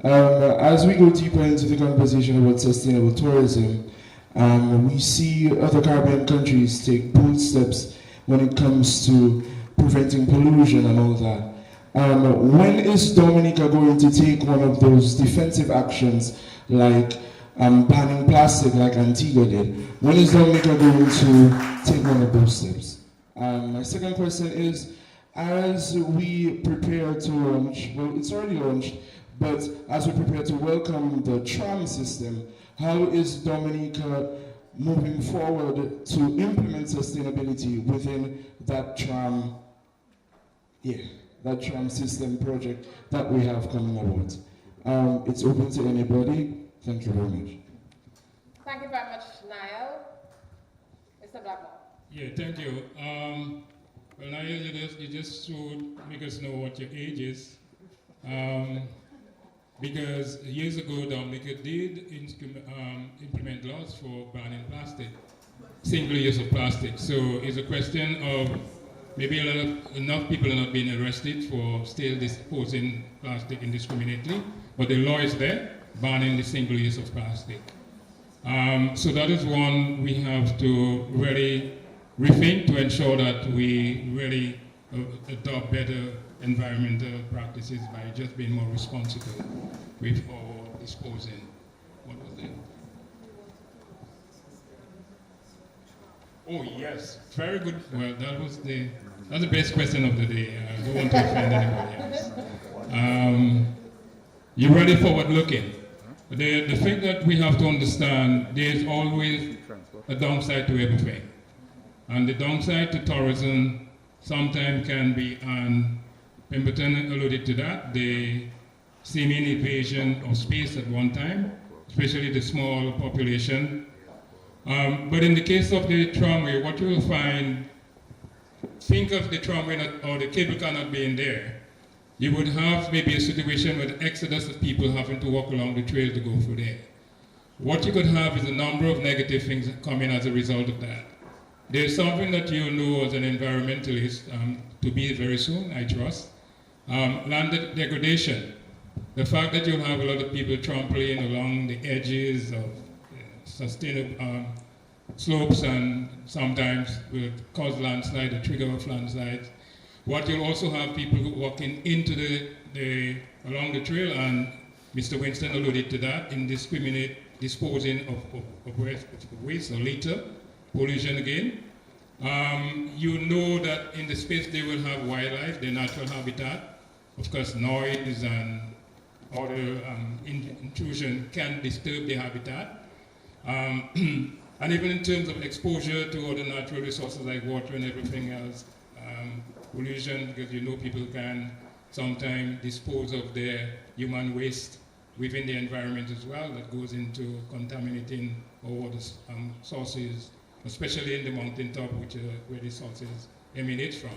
As we go deeper into the conversation about sustainable tourism, We see other Caribbean countries take bold steps when it comes to preventing pollution and all that. When is Dominica going to take one of those defensive actions like banning plastic like Antigua did? When is Dominica going to take one of those steps? My second question is, as we prepare to launch, well, it's already launched, but as we prepare to welcome the tram system, how is Dominica moving forward to implement sustainability within that tram, that tram system project that we have coming about? It's open to anybody. Thank you very much. Thank you very much, Niall. Mr. Blackmore. Yeah, thank you. Well, Niall, you just should make us know what your age is. Because years ago, Dominica did implement laws for banning plastic, single use of plastic. So it's a question of maybe enough people are not being arrested for still disposing plastic indiscriminately, but the law is there, banning the single use of plastic. So that is one we have to really rethink to ensure that we really adopt better environmental practices by just being more responsible with our disposing. What was it? Oh yes, very good. Well, that's the best question of the day. I don't want to offend anybody else. You're really forward looking. The thing that we have to understand, there's always a downside to everything. And the downside to tourism sometimes can be, and Pemberton alluded to that, the seeming invasion of space at one time, especially the small population. But in the case of the tramway, what you will find, think of the tramway or the cable car not being there. You would have maybe a situation with exodus of people having to walk along the trail to go through there. What you could have is a number of negative things coming as a result of that. There's something that you know as an environmentalist to be very soon, I trust. Land degradation. The fact that you'll have a lot of people trampling along the edges of sustainable slopes and sometimes will cause landslide, the trigger of landslides. What you'll also have people walking into along the trail, and Mr. Winston alluded to that, indiscriminate disposing of waste or litter, pollution again. You know that in the space they will have wildlife, their natural habitat. Of course, noise and other intrusion can disturb their habitat. And even in terms of exposure to other natural resources like water and everything else, pollution, because you know people can sometimes dispose of their human waste within the environment as well, that goes into contaminating our water sources, especially in the mountaintop, where the sources emanate from.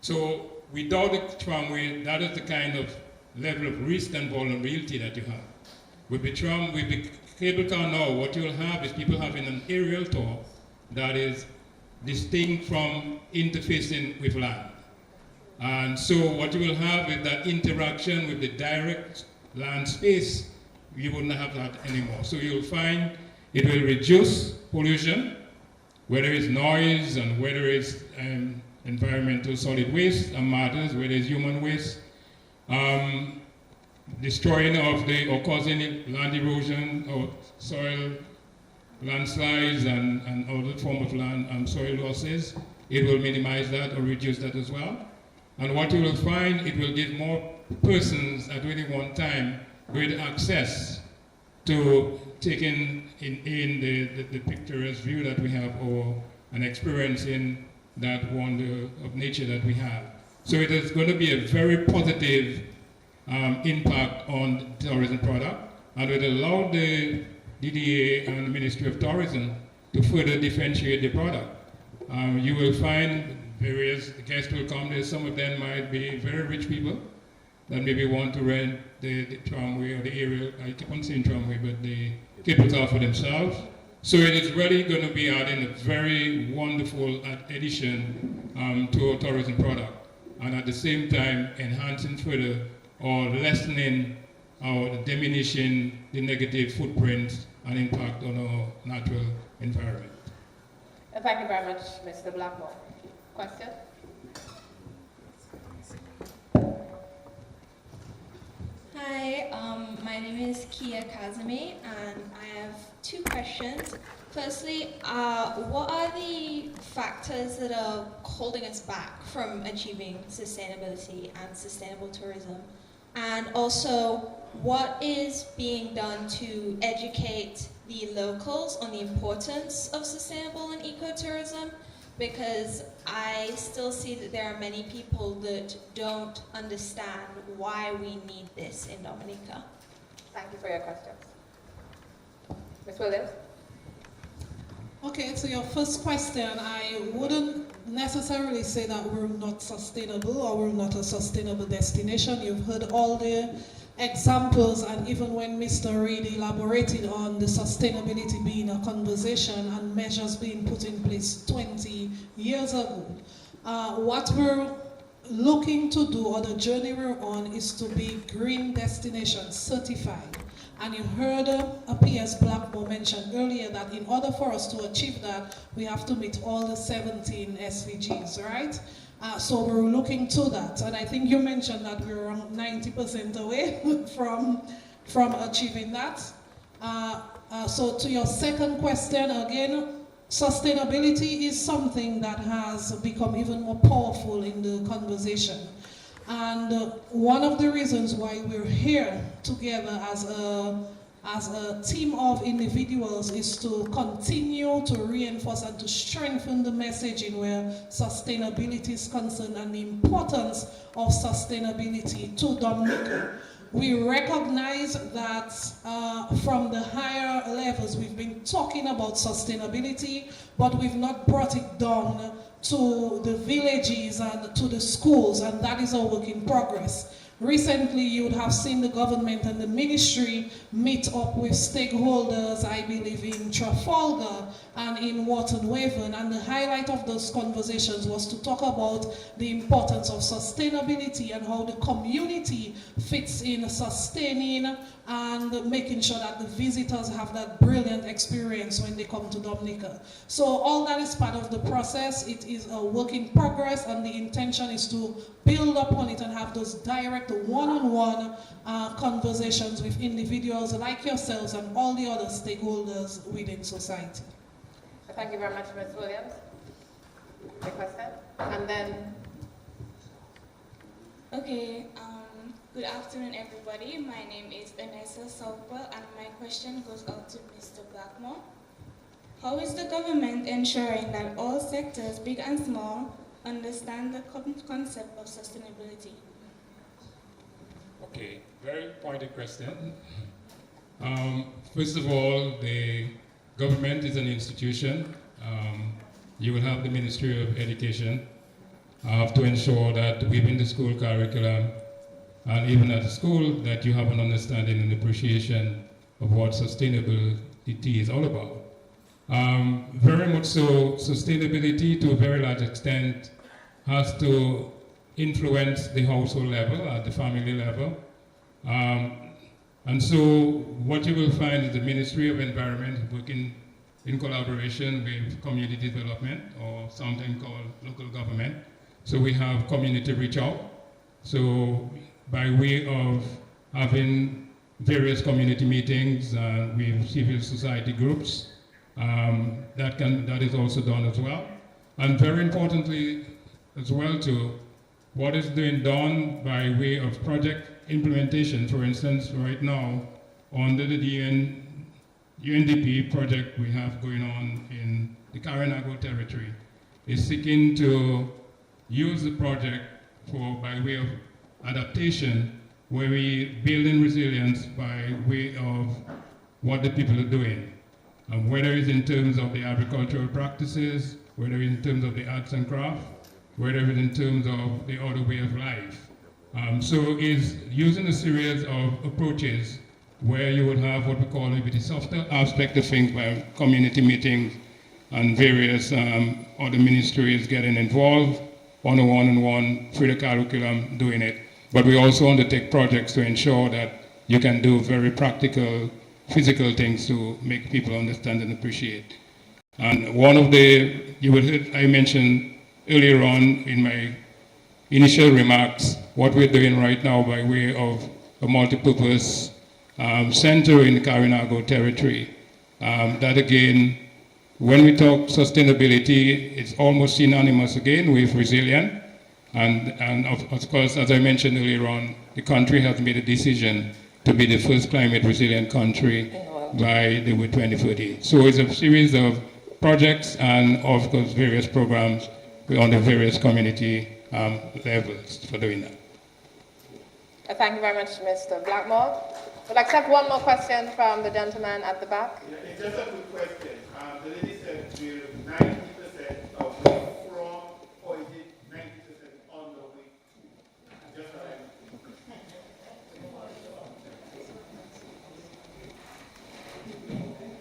So without the tramway, that is the kind of level of risk and vulnerability that you have. With the cable car now, what you'll have is people having an aerial tour that is distinct from interfacing with land. And so what you will have is that interaction with the direct land space, you wouldn't have that anymore. So you'll find it will reduce pollution, whether it's noise and whether it's environmental solid waste and matters, whether it's human waste, destroying of or causing land erosion or soil landslides and other form of land and soil losses. It will minimize that or reduce that as well. And what you will find, it will give more persons at any one time greater access to taking in the picturesque view that we have or an experiencing that wonder of nature that we have. So it is going to be a very positive impact on the tourism product, and it will allow the DDA and the Ministry of Tourism to further differentiate the product. You will find various guests will come there. Some of them might be very rich people that maybe want to rent the tramway or the aerial, I keep on saying tramway, but the cable car for themselves. So it is really going to be adding a very wonderful addition to our tourism product, and at the same time enhancing further or lessening or diminishing the negative footprint and impact on our natural environment. Thank you very much, Mr. Blackmore. Question? Hi, my name is Kia Kazumi, and I have two questions. Firstly, what are the factors that are holding us back from achieving sustainability and sustainable tourism? And also, what is being done to educate the locals on the importance of sustainable and ecotourism? Because I still see that there are many people that don't understand why we need this in Dominica. Thank you for your questions. Ms. Williams? Okay, to your first question, I wouldn't necessarily say that we're not sustainable or we're not a sustainable destination. You've heard all the examples, and even when Mr. Reid elaborated on the sustainability being a conversation and measures being put in place 20 years ago, what we're looking to do, or the journey we're on, is to be green destination certified. And you heard P.S. Blackmore mention earlier that in order for us to achieve that, we have to meet all the 17 SDGs, right? So we're looking to that. And I think you mentioned that we're around 90% away from achieving that. So to your second question, again, sustainability is something that has become even more powerful in the conversation. And one of the reasons why we're here together as a team of individuals is to continue to reinforce and to strengthen the messaging where sustainability is concerned and the importance of sustainability to Dominica. We recognize that from the higher levels we've been talking about sustainability, but we've not brought it down to the villages and to the schools, and that is a work in progress. Recently, you would have seen the government and the ministry meet up with stakeholders, I believe, in Trafalgar and in Wharton Waven, and the highlight of those conversations was to talk about the importance of sustainability and how the community fits in sustaining and making sure that the visitors have that brilliant experience when they come to Dominica. So all that is part of the process. It is a work in progress, and the intention is to build upon it and have those direct one-on-one conversations with individuals like yourselves and all the other stakeholders within society. Thank you very much, Ms. Williams. The question? And then... Okay, good afternoon, everybody. My name is Vanessa Southwell, and my question goes out to Mr. Blackmore. How is the government ensuring that all sectors, big and small, understand the concept of sustainability? Okay, very pointed question. First of all, the government is an institution. You will have the Ministry of Education to ensure that within the school curriculum and even at the school that you have an understanding and appreciation of what sustainability is all about. Very much so, sustainability to a very large extent has to influence the household level, at the family level. And so what you will find is the Ministry of Environment working in collaboration with community development, or something called local government. So we have community reach out. So by way of having various community meetings with civil society groups, that is also done as well. And very importantly as well too, what is being done by way of project implementation. For instance, right now, under the UNDP project we have going on in the Karanago territory, is seeking to use the project by way of adaptation, where we build in resilience by way of what the people are doing. Whether it's in terms of the agricultural practices, whether it's in terms of the arts and crafts, whether it's in terms of the other way of life. So it's using a series of approaches where you would have what we call maybe the softer aspect of things, by community meetings and various other ministries getting involved, one-on-one through the curriculum doing it. But we also undertake projects to ensure that you can do very practical, physical things to make people understand and appreciate. And one of you would heard I mentioned earlier on in my initial remarks, what we're doing right now by way of a multipurpose center in the Carinago territory. That again, when we talk sustainability, it's almost synonymous again with resilient. And of course, as I mentioned earlier on, the country has made a decision to be the first climate resilient country by the year 2030. So it's a series of projects and of course various programs on the various community levels for doing that. Thank you very much, Mr. Blackmore. We'll accept one more question from the gentleman at the back. Yeah, it's just a quick question. The lady said we're 90% away from, or is it 90% on the way to? Just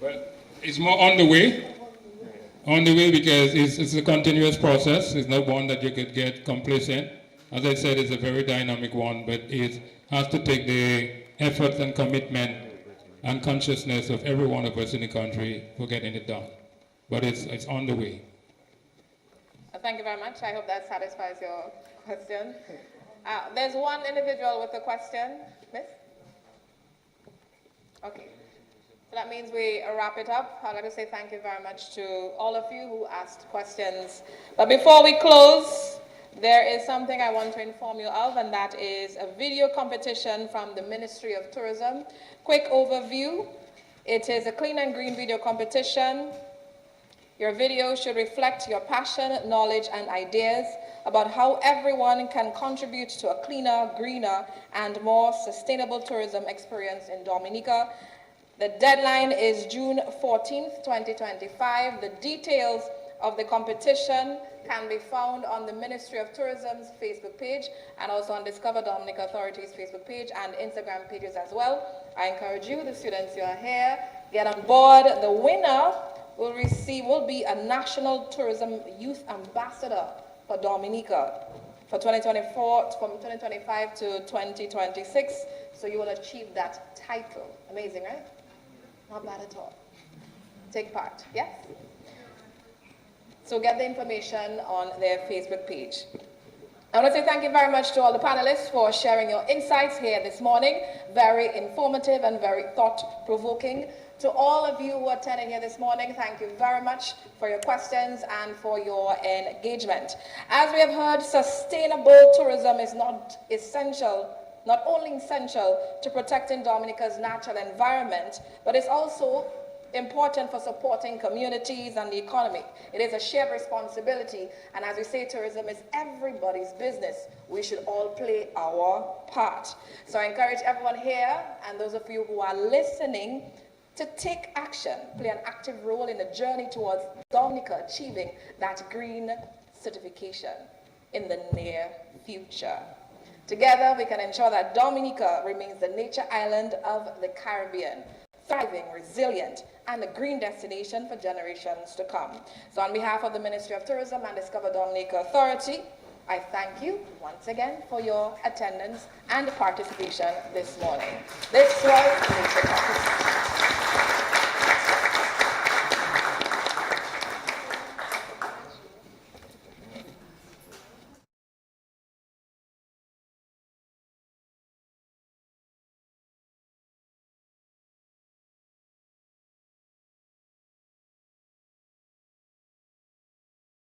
Well, it's more on the way. On the way because it's a continuous process. It's not one that you could get complacent. As I said, it's a very dynamic one, but it has to take the effort and commitment and consciousness of every one of us in the country for getting it done. But it's on the way. Thank you very much. I hope that satisfies your question. There's one individual with a question. Miss? Okay. So that means we wrap it up. I'd like to say thank you very much to all of you who asked questions. But before we close, there is something I want to inform you of, and that is a video competition from the Ministry of Tourism. Quick overview. It is a clean and green video competition. Your video should reflect your passion, knowledge, and ideas about how everyone can contribute to a cleaner, greener, and more sustainable tourism experience in Dominica. The deadline is June 14th, 2025. The details of the competition can be found on the Ministry of Tourism's Facebook page and also on Discover Dominica Authority's Facebook page and Instagram pages as well. I encourage you, the students who are here, get on board. The winner will be a National Tourism Youth Ambassador for Dominica for 2024, from 2025 to 2026. So you will achieve that title. Amazing, right? Not bad at all. Take part, yes? So get the information on their Facebook page. I want to say thank you very much to all the panelists for sharing your insights here this morning. Very informative and very thought-provoking. To all of you who attended here this morning, thank you very much for your questions and for your engagement. As we have heard, sustainable tourism is not only essential to protecting Dominica's natural environment, but it's also important for supporting communities and the economy. It is a shared responsibility, and as we say, tourism is everybody's business. We should all play our part. So I encourage everyone here and those of you who are listening to take action, play an active role in the journey towards Dominica achieving that green certification in the near future. Together, we can ensure that Dominica remains the nature island of the Caribbean, thriving, resilient, and a green destination for generations to come. So on behalf of the Ministry of Tourism and Discover Dominica Authority, I thank you once again for your attendance and participation this morning. This was